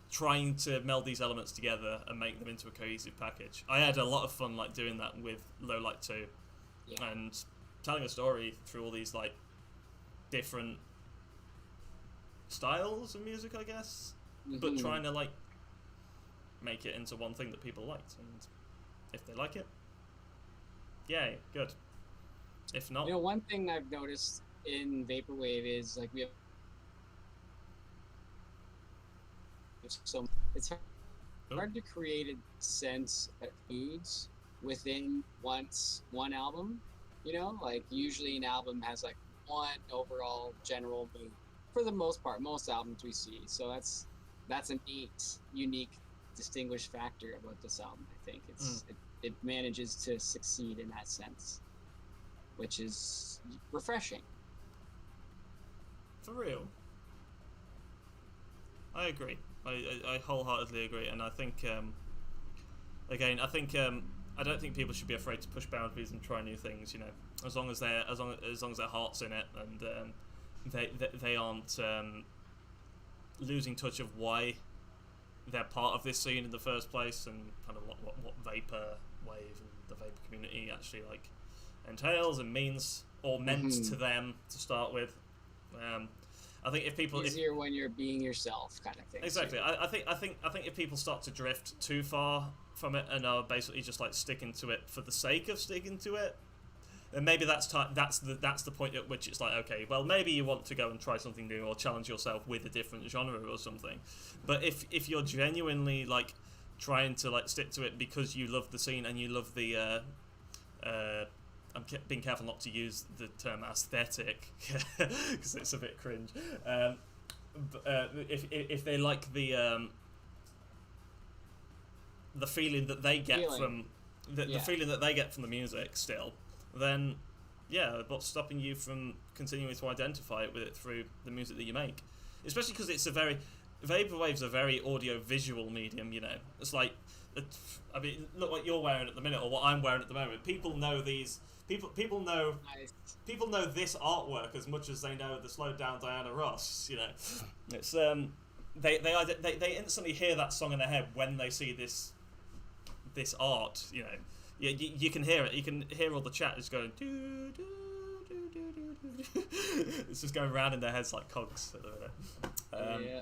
S1: trying to meld these elements together and make them into a cohesive package. I had a lot of fun like doing that with Low Light 2, and telling a story through all these like different styles of music, I guess, but trying to like make it into one thing that people liked, and if they like it, yay, good. If not,
S2: you know, one thing I've noticed in vaporwave is like we have so it's hard to create a sense of foods within one album. You know, like usually an album has like one overall general mood for the most part. Most albums we see, so that's a neat, unique, distinguished factor about this album. I think it manages to succeed in that sense, which is refreshing.
S1: For real. I agree. I wholeheartedly agree, and I think again, I don't think people should be afraid to push boundaries and try new things. You know, as long as their heart's in it, and they aren't losing touch of why they're part of this scene in the first place, and kind of what vapor wave and the vapor community actually like entails and means or meant to them to start with. I think if people
S2: easier when you're being yourself, kind of thing.
S1: exactly, I think if people start to drift too far from it and are basically just like sticking to it for the sake of sticking to it, then maybe that's the point at which it's like, okay, well, maybe you want to go and try something new or challenge yourself with a different genre or something. But if you're genuinely like trying to like stick to it because you love the scene and you love the I'm being careful not to use the term aesthetic because it's a bit cringe. If they like the feeling that they get from the feeling that they get from the music still, then yeah, what's stopping you from continuing to identify it with it through the music that you make? Especially because it's vaporwave's a very audio-visual medium. You know, it's like, I mean, look what you're wearing at the minute, or what I'm wearing at the moment. People know these. People know.
S2: Nice.
S1: People know this artwork as much as they know the slowed down Diana Ross. You know, it's they instantly hear that song in their head when they see this art. You know, you can hear it. You can hear all the chat just going doo, doo, doo, doo, doo, doo. It's just going around in their heads like cogs at the minute.
S2: Yeah.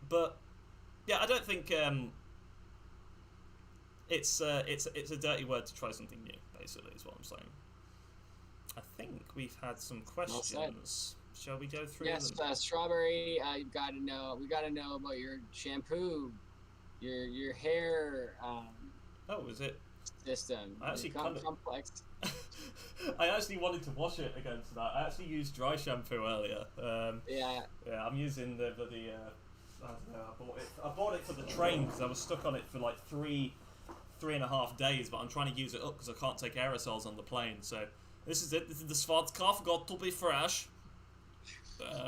S1: But yeah, I don't think it's a dirty word to try something new. Basically, is what I'm saying. I think we've had some questions. Shall we go through them?
S2: Yes, Strawberry. You've got to know. We got to know about your shampoo, your hair.
S1: Is it?
S2: System.
S1: I actually
S2: complex.
S1: I actually wanted to wash it again tonight. I actually used dry shampoo earlier.
S2: Yeah.
S1: Yeah, I'm using the I don't know. I bought it for the train because I was stuck on it for like three and a half days. But I'm trying to use it up because I can't take aerosols on the plane. So this is it. This is the Svodka. Got to be fresh.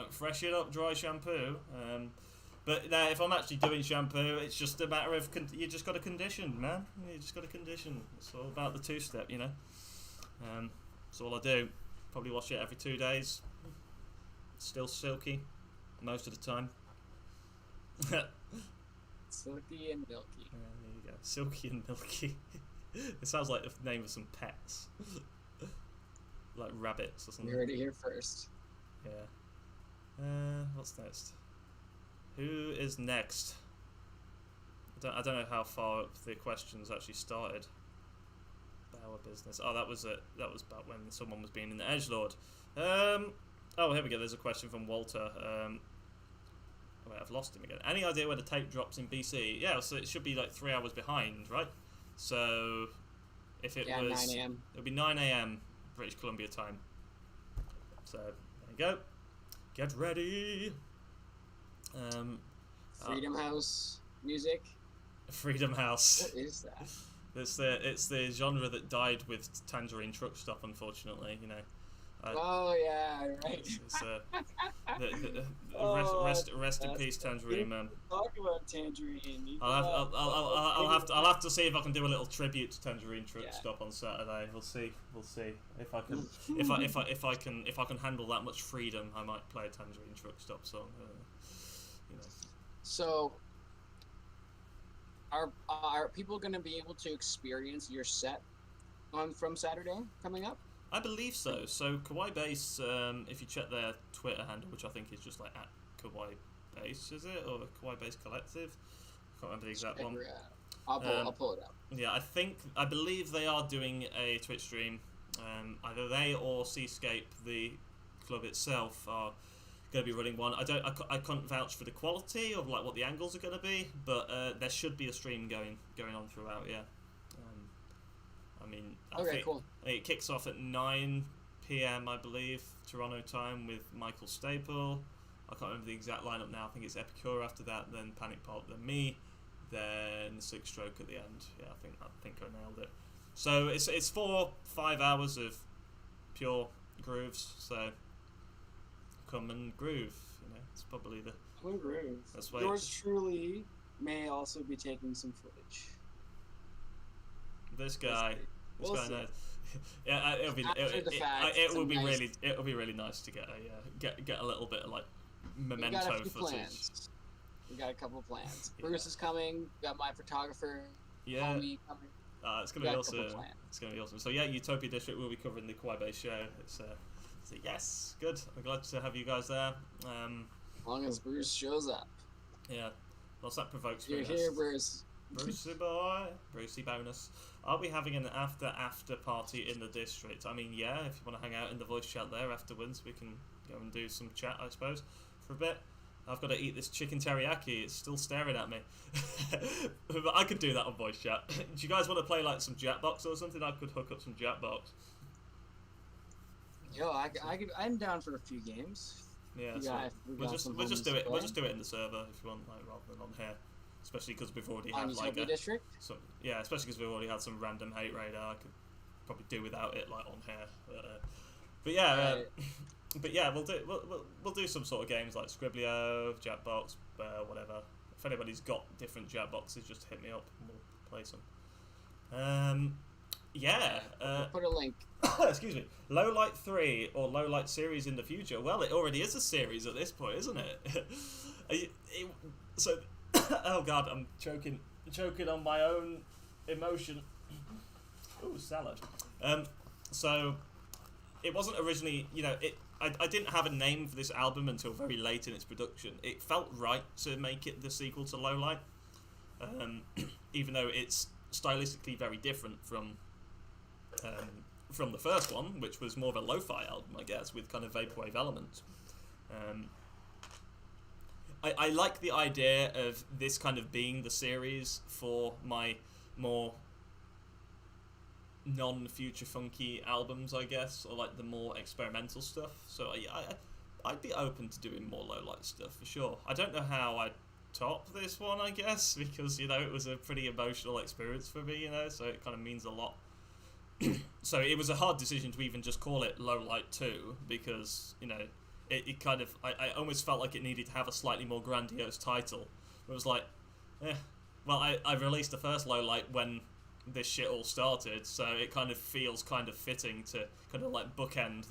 S1: Fresh it up, dry shampoo. But now, if I'm actually doing shampoo, it's just a matter of you just got to condition, man. You just got to condition. It's all about the two-step, you know. That's all I do. Probably wash it every 2 days. Still silky most of the time.
S2: Silky and milky.
S1: There you go. Silky and milky. It sounds like the name of some pets. Like rabbits or something.
S2: You heard it here first.
S1: Yeah. What's next? Who is next? I don't know how far up the questions actually started. Our business. Oh, that was it. That was about when someone was being in the edgelord. Oh, here we go. There's a question from Walter. Wait, I've lost him again. Any idea where the tape drops in BC? Yeah, so it should be like 3 hours behind, right? So if it was
S2: 9 a.m.
S1: It'll be 9 a.m. British Columbia time. So there you go. Get ready.
S2: Freedom House music.
S1: Freedom House.
S2: What is that?
S1: It's the genre that died with Tangerine Truck Stop, unfortunately. You know.
S2: Oh yeah, right.
S1: Rest in peace, Tangerine Man.
S2: Talk about Tangerine.
S1: I'll have to see if I can do a little tribute to Tangerine Truck Stop on Saturday. We'll see if I can if I can handle that much freedom. I might play a Tangerine Truck Stop song. You know.
S2: So, are people going to be able to experience your set from Saturday coming up?
S1: I believe so. So Kawaii Base, if you check their Twitter handle, which I think is just like at Kawaii Base, is it, or Kawaii Base Collective? I can't remember the exact one.
S2: I'll pull it up.
S1: Yeah, I believe they are doing a Twitch stream. Either they or Seascape, the club itself, are going to be running one. I can't vouch for the quality of like what the angles are going to be, but there should be a stream going on throughout. Yeah. I mean, I think
S2: cool.
S1: It kicks off at 9 p.m. I believe Toronto time with Michael Staple. I can't remember the exact lineup now. I think it's Epicure after that, then Panic Pop, then me, then Six Stroke at the end. Yeah, I think I nailed it. So it's 4-5 hours of pure grooves. So come and groove. You know, it's probably the
S2: come and groove.
S1: That's why
S2: yours truly may also be taking some footage.
S1: This guy knows. Yeah, it'll be really nice to get a little bit of like memento footage.
S2: We got a couple plans. Bruce is coming. We got my photographer.
S1: Yeah.
S2: Homie coming.
S1: It's gonna be awesome. It's gonna be awesome. So yeah, Utopia District will be covering the Kawaii Base show. It's So yes, good. I'm glad to have you guys there.
S2: As long as Bruce shows up.
S1: Yeah, well, that provokes
S2: You're
S1: me.
S2: here, Bruce.
S1: Brucey boy, Brucey bonus. Are we having an after party in the district? I mean, yeah, if you want to hang out in the voice chat there afterwards, we can go and do some chat, I suppose, for a bit. I've got to eat this chicken teriyaki. It's still staring at me. But I could do that on voice chat. Do you guys want to play like some Jackbox or something? I could hook up some Jackbox.
S2: Yo, I'm down for a few games.
S1: Yeah, so we'll just do it. We'll just do it in the server if you want, like, rather than on here. Especially because we've already had like
S2: district.
S1: So yeah, especially because we've already had some random hate radar. I could probably do without it, like, on here. But yeah, but yeah, we'll do some sort of games like Scriblio, Jackbox, whatever. If anybody's got different Jackboxes, just hit me up and we'll play some. Yeah.
S2: We'll put a link.
S1: Excuse me. Lowlight 3 or Lowlight series in the future. Well, it already is a series at this point, isn't it? So, oh god, I'm choking on my own emotion. Ooh, salad. So it wasn't originally, I didn't have a name for this album until very late in its production. It felt right to make it the sequel to Lowlight, even though it's stylistically very different from the first one, which was more of a lo-fi album, I guess, with kind of vaporwave elements. I like the idea of this kind of being the series for my more non-future funky albums, I guess, or like the more experimental stuff. So I'd be open to doing more Lowlight stuff for sure. I don't know how I'd top this one, I guess, because it was a pretty emotional experience for me, so it kind of means a lot. So it was a hard decision to even just call it Lowlight 2 because it kind of I almost felt like it needed to have a slightly more grandiose title. It was like, well, I released the first Lowlight when this shit all started, so it kind of feels kind of fitting to kind of like bookend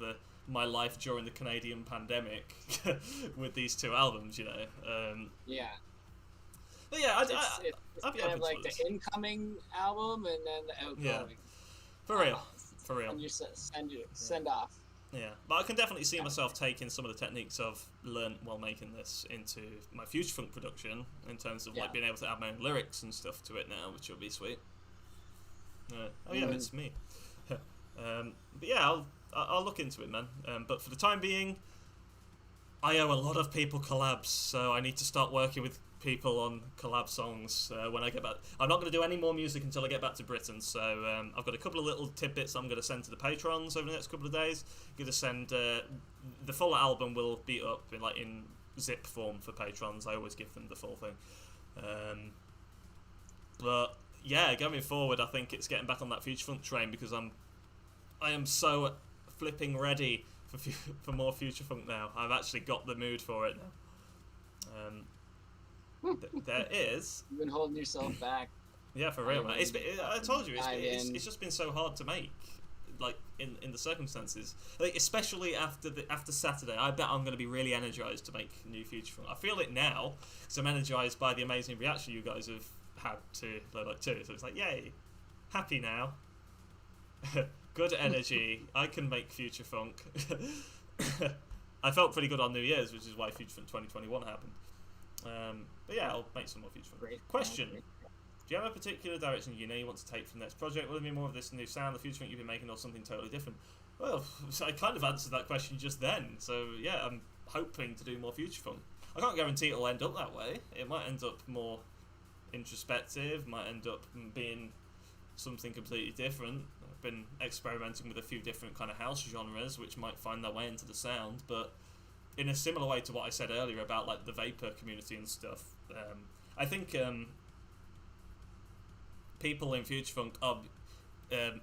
S1: my life during the Canadian pandemic with these two albums,
S2: Yeah.
S1: But yeah,
S2: it's kind of like the incoming album and then the outgoing.
S1: Yeah. For real.
S2: And you send off.
S1: Yeah, but I can definitely see myself taking some of the techniques I've learned while making this into my future funk production in terms of like being able to add my own lyrics and stuff to it now, which will be sweet. It's me. But yeah, I'll look into it, man. But for the time being, I owe a lot of people collabs, so I need to start working with people on collab songs when I get back. I'm not going to do any more music until I get back to Britain, so I've got a couple of little tidbits I'm going to send to the patrons over the next couple of days. I'm going to send the full album will be up in zip form for patrons. I always give them the full thing. But yeah, going forward, I think it's getting back on that future funk train because I am so flipping ready for more future funk now. I've actually got the mood for it now. There is.
S2: You've been holding yourself back.
S1: Yeah, for real, man. I told you, it's just been so hard to make, like in the circumstances. Like especially after Saturday, I bet I'm going to be really energized to make new future funk. I feel it now because I'm energized by the amazing reaction you guys have had to Lowlight 2. So it's like, yay, happy now. Good energy. I can make future funk. I felt pretty good on New Year's, which is why Future Funk 2021 happened. But yeah, I'll make some more future fun. Question: do you have a particular direction you want to take from the next project? Will it be more of this new sound, the future funk you've been making, or something totally different? Well, I kind of answered that question just then. So yeah, I'm hoping to do more future funk. I can't guarantee it'll end up that way. It might end up more introspective. Might end up being something completely different. I've been experimenting with a few different kind of house genres, which might find their way into the sound, but in a similar way to what I said earlier about like the vapor community and stuff, I think people in future funk are.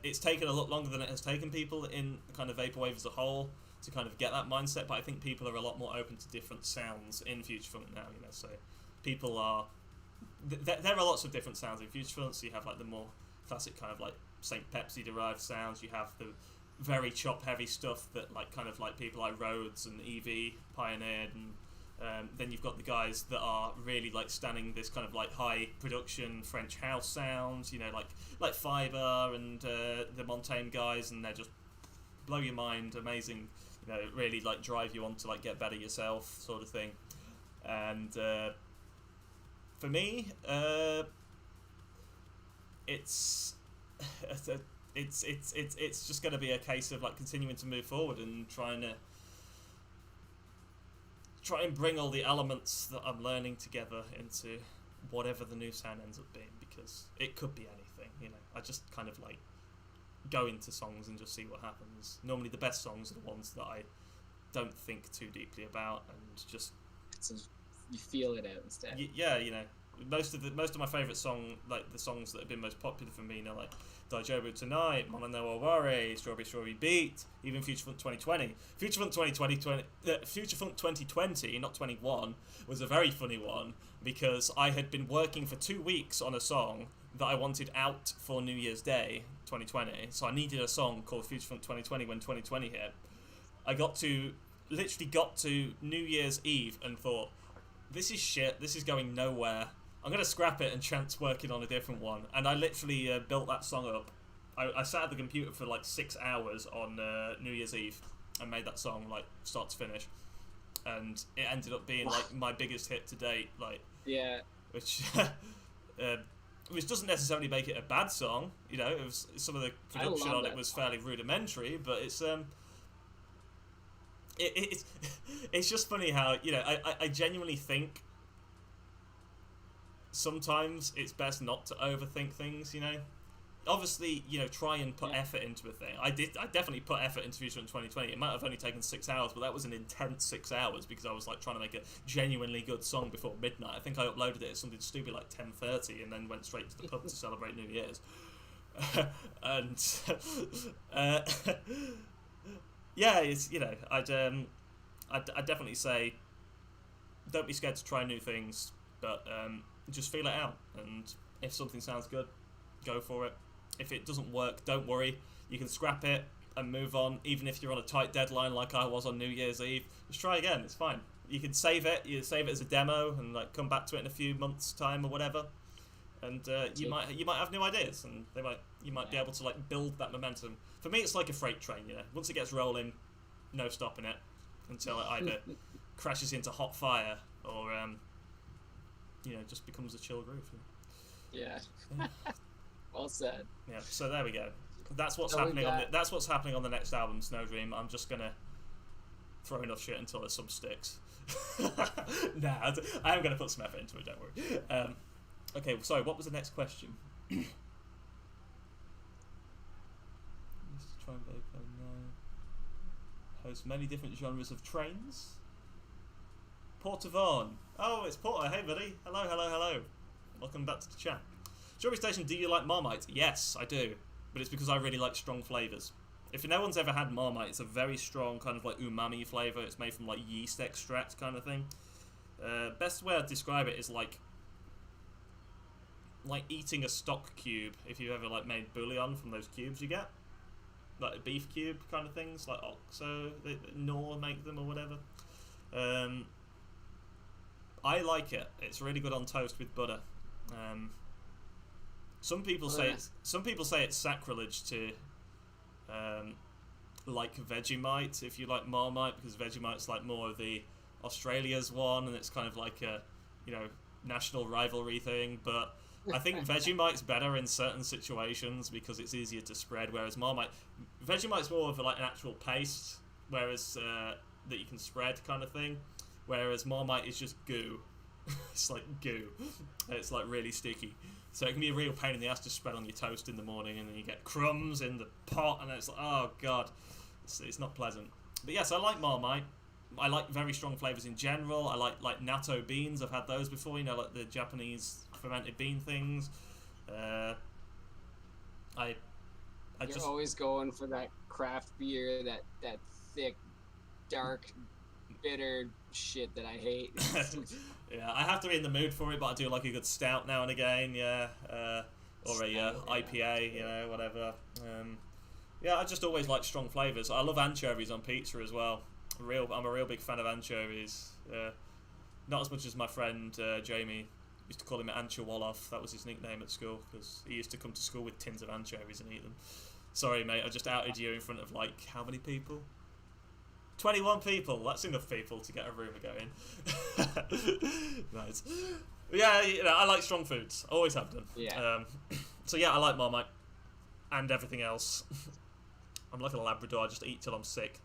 S1: It's taken a lot longer than it has taken people in kind of vaporwave as a whole to kind of get that mindset. But I think people are a lot more open to different sounds in future funk now. So people are. There are lots of different sounds in future funk. So you have like the more classic kind of like Saint Pepsi derived sounds. You have the very chop heavy stuff that like kind of like people like Rhodes and Evie pioneered, and then you've got the guys that are really like standing this kind of like high production French house sounds, like Fiber and the Montaigne guys, and they're just blow your mind, amazing, you know, really like drive you on to like get better yourself, sort of thing. And for me, it's it's just going to be a case of like continuing to move forward and try and bring all the elements that I'm learning together into whatever the new sound ends up being, because it could be anything, you know. I just kind of like go into songs and just see what happens. Normally the best songs are the ones that I don't think too deeply about and just
S2: you feel it out instead.
S1: Yeah, you know, most of my favourite like the songs that have been most popular for me, you know, like Daijobu Tonight, Mono no Aware, Strawberry Beat, even Future Funk 2020. Future Funk 2020, not 21, was a very funny one because I had been working for 2 weeks on a song that I wanted out for New Year's Day 2020. So I needed a song called Future Funk 2020 when 2020 hit. I literally got to New Year's Eve and thought, this is shit, this is going nowhere. I'm going to scrap it and chance working on a different one. And I literally built that song up. I sat at the computer for like 6 hours on New Year's Eve and made that song like start to finish. And it ended up being like my biggest hit to date. Like,
S2: yeah.
S1: Which doesn't necessarily make it a bad song. You know, it was, some of the production on it was fairly rudimentary, but it's it's just funny how, you know, I genuinely think sometimes it's best not to overthink things, you know. Obviously, you know, try and put effort into a thing. I definitely put effort into Future in 2020. It might have only taken 6 hours, but that was an intense 6 hours because I was like trying to make a genuinely good song before midnight. I think I uploaded it at something stupid like 10:30 and then went straight to the pub to celebrate New Year's. And yeah, it's, you know, I'd definitely say don't be scared to try new things, but just feel it out, and if something sounds good, go for it. If it doesn't work, don't worry, you can scrap it and move on. Even if you're on a tight deadline like I was on New Year's Eve, just try again, it's fine. You can save it as a demo and like come back to it in a few months time or whatever, and you might have new ideas, and you might be able to like build that momentum. For me, it's like a freight train, you know. Once it gets rolling, no stopping it until it either crashes into hot fire or you know, just becomes a chill groove.
S2: Yeah. Well said.
S1: Yeah. So there we go. That's what's happening that's what's happening on the next album, Snow Dream. I'm just gonna throw enough shit until there's some sticks. Nah, I am gonna put some effort into it. Don't worry. Okay. Sorry. What was the next question? Let's try and host many different genres of trains. Porter Vaughan. Oh, it's Porter. Hey, buddy. Hello. Welcome back to the chat. Strawberry Station, do you like Marmite? Yes, I do. But it's because I really like strong flavours. If no one's ever had Marmite, it's a very strong kind of like umami flavour. It's made from like yeast extract kind of thing. Best way I'd describe it is like eating a stock cube. If you've ever like made bouillon from those cubes you get. Like a beef cube kind of things, like Oxo, Knorr make them or whatever. I like it. It's really good on toast with butter. Some people say it's sacrilege to like Vegemite if you like Marmite, because Vegemite's like more of the Australia's one, and it's kind of like a, you know, national rivalry thing. But I think Vegemite's better in certain situations because it's easier to spread, whereas Vegemite's more of like an actual paste, whereas that you can spread kind of thing, whereas Marmite is just goo. It's like goo. It's like really sticky, so it can be a real pain in the ass to spread on your toast in the morning, and then you get crumbs in the pot, and it's like, oh god, it's not pleasant. But yes, I like Marmite. I like very strong flavours in general. I like natto beans. I've had those before, you know, like the Japanese fermented bean things. You're
S2: always going for that craft beer, that thick, dark, bitter shit that I hate.
S1: Yeah, I have to be in the mood for it, but I do like a good stout now and again, yeah. Or a IPA, you know, whatever. Yeah, I just always like strong flavours. I love anchovies on pizza as well. I'm a real big fan of anchovies. Not as much as my friend Jamie. Used to call him Ancho Woloff. That was his nickname at school, because he used to come to school with tins of anchovies and eat them. Sorry, mate, I just outed you in front of, like, how many people? 21 people. That's enough people to get a rumour going. Nice. Yeah, I like strong foods. Always have done.
S2: Yeah.
S1: So yeah, I like Marmite and everything else. I'm like a Labrador. I just eat till I'm sick.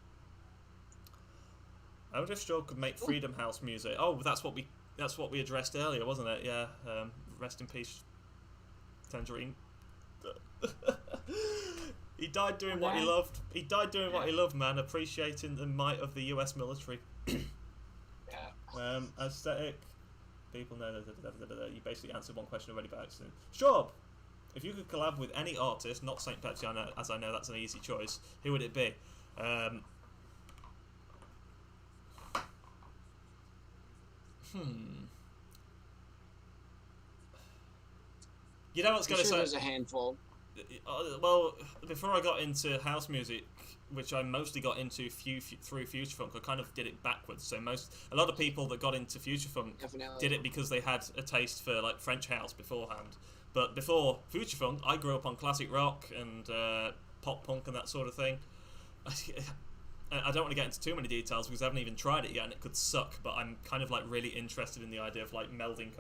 S1: I wonder if Straw could make Freedom House music. Oh, that's what we addressed earlier, wasn't it? Yeah. Rest in peace, Tangerine. He died doing what he loved. He died doing what he loved, man. Appreciating the might of the U.S. military.
S2: Yeah.
S1: Aesthetic. People know. You basically answered one question already by accident. Straw, if you could collab with any artist, not Saint Pepsi, as I know that's an easy choice, who would it be? You know what's going to say?
S2: There's a handful.
S1: Well, before I got into house music, which I mostly got into through Future Funk, I kind of did it backwards. So a lot of people that got into Future Funk did it because they had a taste for like French house beforehand. But before Future Funk, I grew up on classic rock and pop punk and that sort of thing. I don't want to get into too many details because I haven't even tried it yet and it could suck, but I'm kind of like really interested in the idea of like melding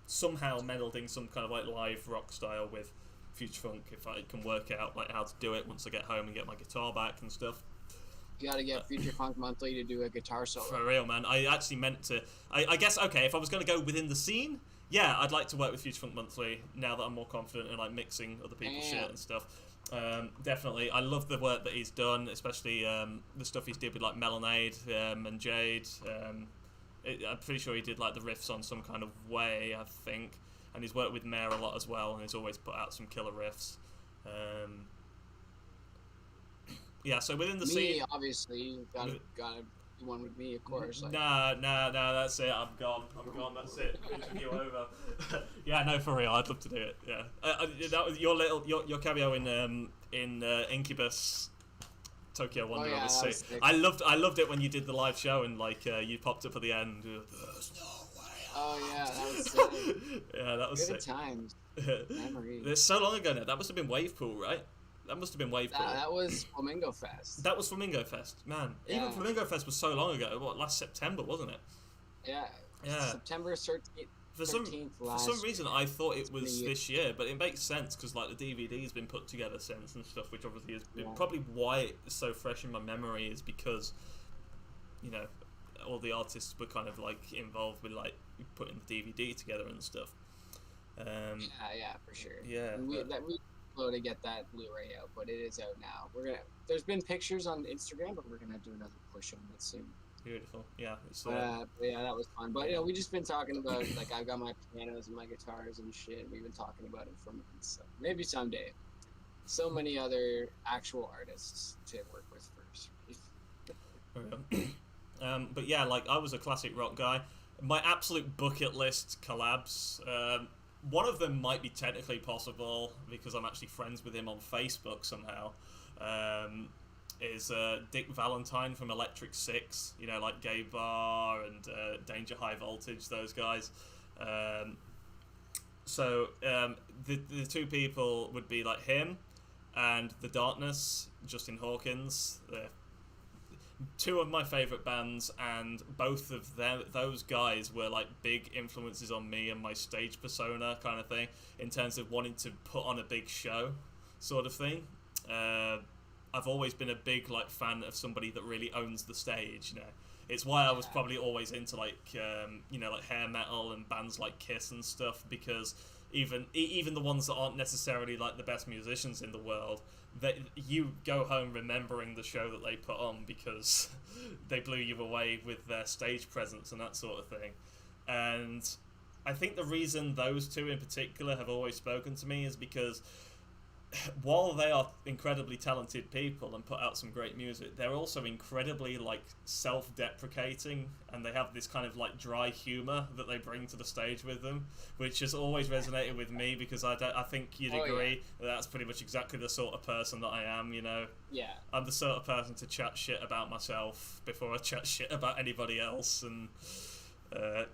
S1: somehow melding some kind of like live rock style with Future Funk if I can work out like how to do it once I get home and get my guitar back and stuff.
S2: You gotta get Future Funk Monthly to do a guitar solo.
S1: For real, man. I actually meant to. I guess, okay, if I was going to go within the scene, yeah, I'd like to work with Future Funk Monthly now that I'm more confident in like mixing other people's shit and stuff. Definitely, I love the work that he's done, especially the stuff he's did with like Melonade and Jade. I'm pretty sure he did like the riffs on Some Kind of Way, I think, and he's worked with Mare a lot as well, and he's always put out some killer riffs. Yeah, so within the scene,
S2: obviously, you gotta do one with me, of course. Like.
S1: Nah, that's it. I'm gone. That's it. We took you over. Yeah, no, for real. I'd love to do it. Yeah, that was your cameo in Incubus. Tokyo Wonder.
S2: Oh, yeah,
S1: was sick. I loved it when you did the live show and like you popped up at the end. There's no way.
S2: Oh yeah, that was sick.
S1: Yeah, that was
S2: good
S1: sick.
S2: times. Memories.
S1: It's so long ago now. That must have been Wavepool, right? That must have been Wavepool.
S2: That was Flamingo Fest.
S1: That was Flamingo Fest, man. Yeah. Even Flamingo Fest was so long ago. What, last September, wasn't it?
S2: Yeah. September 13th.
S1: For some reason, I thought it was this year, but it makes sense because like the DVD's been put together since and stuff, which obviously is probably why it's so fresh in my memory is because all the artists were kind of like involved with like putting the DVD together and stuff.
S2: Yeah, for sure.
S1: Yeah,
S2: we slow to get that Blu-ray out, but it is out now. There's been pictures on Instagram, but we're gonna do another push on it soon.
S1: Beautiful. Yeah.
S2: Yeah, that was fun. But we just been talking about like I've got my pianos and my guitars and shit. We've been talking about it for months. So maybe someday. So many other actual artists to work with first.
S1: But yeah, like I was a classic rock guy. My absolute bucket list collabs. One of them might be technically possible because I'm actually friends with him on Facebook somehow. Is Dick Valentine from Electric Six, like Gay Bar and Danger High Voltage, those guys. So the two people would be like him and The Darkness, Justin Hawkins. They're two of my favourite bands, and both of those guys were like big influences on me and my stage persona kind of thing, in terms of wanting to put on a big show sort of thing. I've always been a big like fan of somebody that really owns the stage. It's why I was probably always into like like hair metal and bands like Kiss and stuff, because even the ones that aren't necessarily like the best musicians in the world, that you go home remembering the show that they put on because they blew you away with their stage presence and that sort of thing. And I think the reason those two in particular have always spoken to me is because while they are incredibly talented people and put out some great music, they're also incredibly like self-deprecating, and they have this kind of like dry humor that they bring to the stage with them, which has always resonated with me because I think you'd agree that that's pretty much exactly the sort of person that I am.
S2: Yeah,
S1: I'm the sort of person to chat shit about myself before I chat shit about anybody else, and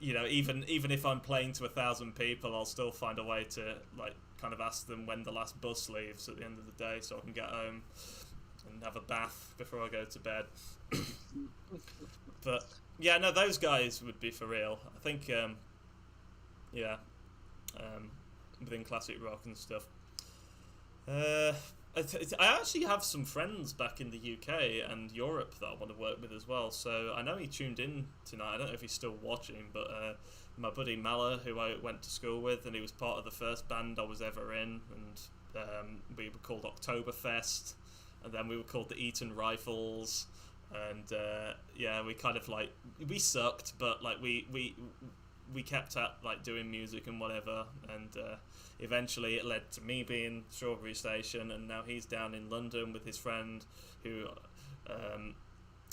S1: even if I'm playing to 1,000 people, I'll still find a way to like kind of ask them when the last bus leaves at the end of the day so I can get home and have a bath before I go to bed. But yeah, no, those guys would be for real. I think, within classic rock and stuff. I actually have some friends back in the UK and Europe that I want to work with as well. So I know he tuned in tonight. I don't know if he's still watching, but my buddy Mala, who I went to school with, and he was part of the first band I was ever in, and we were called Oktoberfest, and then we were called the Eton Rifles, and we kind of like, we sucked, but like we kept at like doing music and whatever, and eventually it led to me being Strawberry Station, and now he's down in London with his friend who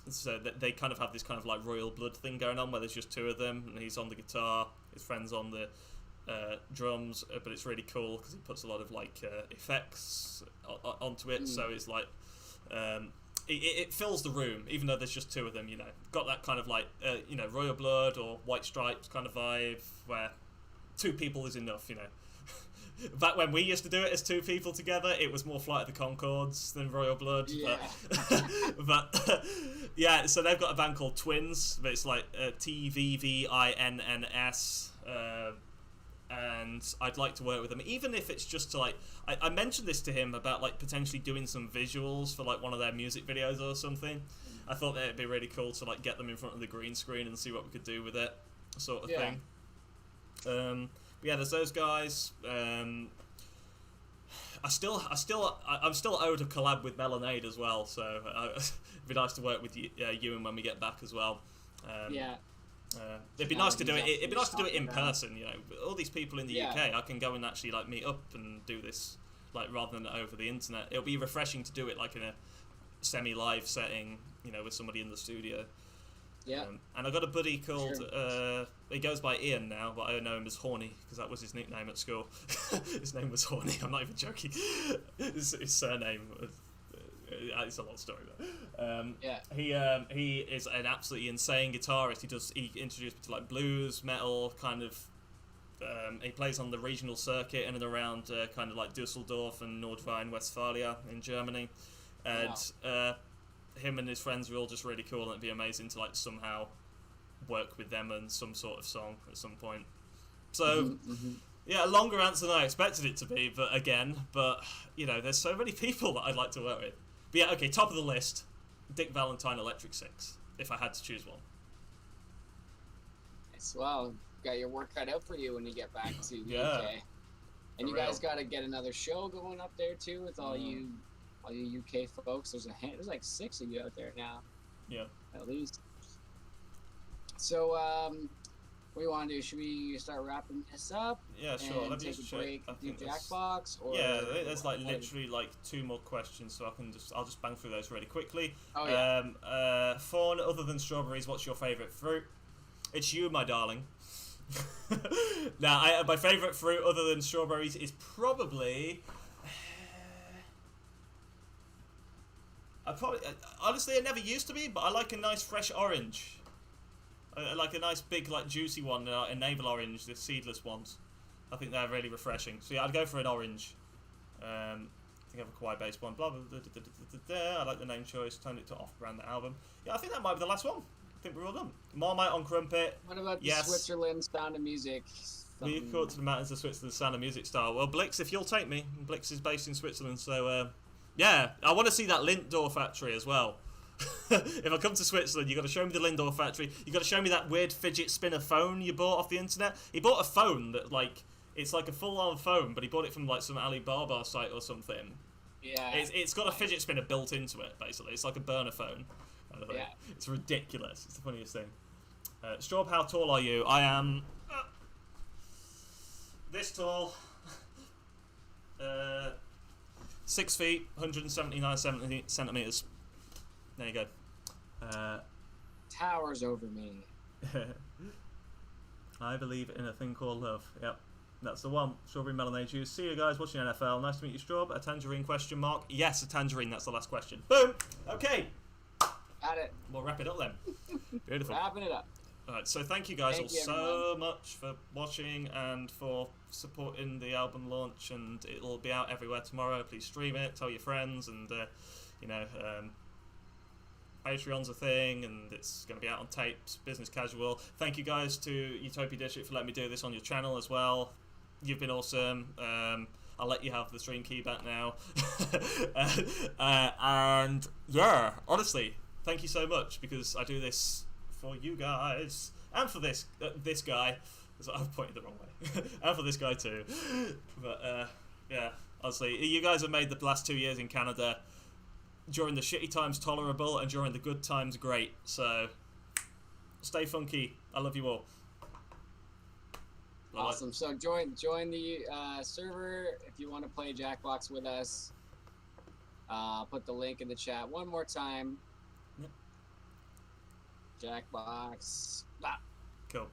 S1: so they kind of have this kind of like royal blood thing going on where there's just two of them, and he's on the guitar, his friend's on the drums, but it's really cool because he puts a lot of like effects onto it, so it's like it fills the room even though there's just two of them, you know. Got that kind of like royal blood or white stripes kind of vibe where two people is enough, you know. Back when we used to do it as two people together, it was more Flight of the Conchords than Royal Blood.
S2: Yeah.
S1: But yeah, so they've got a band called Twins, but it's like TVVINNS, and I'd like to work with them, even if it's just to like, I mentioned this to him about like potentially doing some visuals for like one of their music videos or something. I thought that it'd be really cool to like get them in front of the green screen and see what we could do with it, sort of thing. Yeah, there's those guys. I'm still owed a collab with Melonade as well, so it'd be nice to work with Ewan when we get back as well. It'd be nice to do it. It'd be nice to do it in person. You know, all these people in the UK, I can go and actually like meet up and do this like rather than over the internet. It'll be refreshing to do it like in a semi-live setting, you know, with somebody in the studio.
S2: Yeah.
S1: And I got a buddy called, he goes by Ian now, but I know him as Horny, because that was his nickname at school. His name was Horny, I'm not even joking. His surname, it's a long story though. He is an absolutely insane guitarist. He introduced me to like blues, metal, kind of, he plays on the regional circuit in and around kind of like Dusseldorf and Nordrhein-Westphalia in Germany. And him and his friends were all just really cool, and it'd be amazing to like somehow work with them on some sort of song at some point. So yeah, a longer answer than I expected it to be, but you know, there's so many people that I'd like to work with. But yeah, okay, top of the list, Dick Valentine Electric Six, if I had to choose one.
S2: Well, got your work cut out for you when you get back to the UK. And you guys got to get another show going up there too with all you UK folks. There's like 6 of you out there now. Yeah. At least. So, what do you want to do? Should we start wrapping this up?
S1: Yeah, sure. Let me
S2: take
S1: just
S2: a break, do Jackbox? Or
S1: yeah, there's like literally like 2 more questions, so I'll just bang through those really quickly.
S2: Oh yeah.
S1: Fawn, other than strawberries, what's your favourite fruit? It's you, my darling. Now, my favourite fruit other than strawberries is probably. Honestly, it never used to be, but I like a nice fresh orange. I like a nice big, like juicy one, a navel orange, the seedless ones. I think they're really refreshing. So yeah, I'd go for an orange. I think I have a Kauai based one. Blah, blah, blah, blah, blah, blah. I like the name choice. Turned it to off-brand the album. Yeah, I think that might be the last one. I think we're all done. Marmite on Crumpet.
S2: What about the Switzerland Sound of Music?
S1: We caught to the mountains of Switzerland Sound of Music style. Well, Blix, if you'll take me. Blix is based in Switzerland, so yeah, I want to see that Lindt factory as well. If I come to Switzerland, you got to show me the Lindt factory. You got to show me that weird fidget spinner phone you bought off the internet. He bought a phone that like it's like a full-on phone, but he bought it from like some Alibaba site or something.
S2: Yeah.
S1: It's got a fidget spinner built into it. Basically, it's like a burner phone.
S2: Yeah.
S1: It's ridiculous. It's the funniest thing. Straub, how tall are you? I am this tall. 6 feet, 179 centimeters. There you go.
S2: Towers over me.
S1: I believe in a thing called love. Yep, that's the one. Strawberry Melonade Juice. See you guys watching NFL. Nice to meet you, Straub. A tangerine question mark? Yes, a tangerine. That's the last question. Boom. Okay.
S2: Got it.
S1: We'll wrap it up then. Beautiful.
S2: Wrapping it up.
S1: Alright, so thank you guys so much for watching and for supporting the album launch, and it'll be out everywhere tomorrow. Please stream it, tell your friends, and you know, Patreon's a thing, and it's going to be out on tapes, business casual. Thank you guys to Utopia District for letting me do this on your channel as well. You've been awesome. I'll let you have the stream key back now. And yeah, honestly, thank you so much, because I do this for you guys and for this guy. I've pointed the wrong way. And for this guy too. But yeah, honestly, you guys have made the last 2 years in Canada, during the shitty times, tolerable, and during the good times, great. So stay funky. I love you all.
S2: Awesome. So join the server if you want to play Jackbox with us. Put the link in the chat one more time. Yep. Jackbox. Ah.
S1: Cool.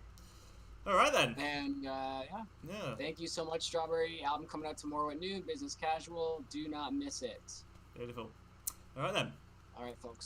S1: All right then.
S2: And yeah. Thank you so much, Strawberry. Album coming out tomorrow at noon. Business casual. Do not miss it.
S1: Beautiful. All right then.
S2: All right, folks.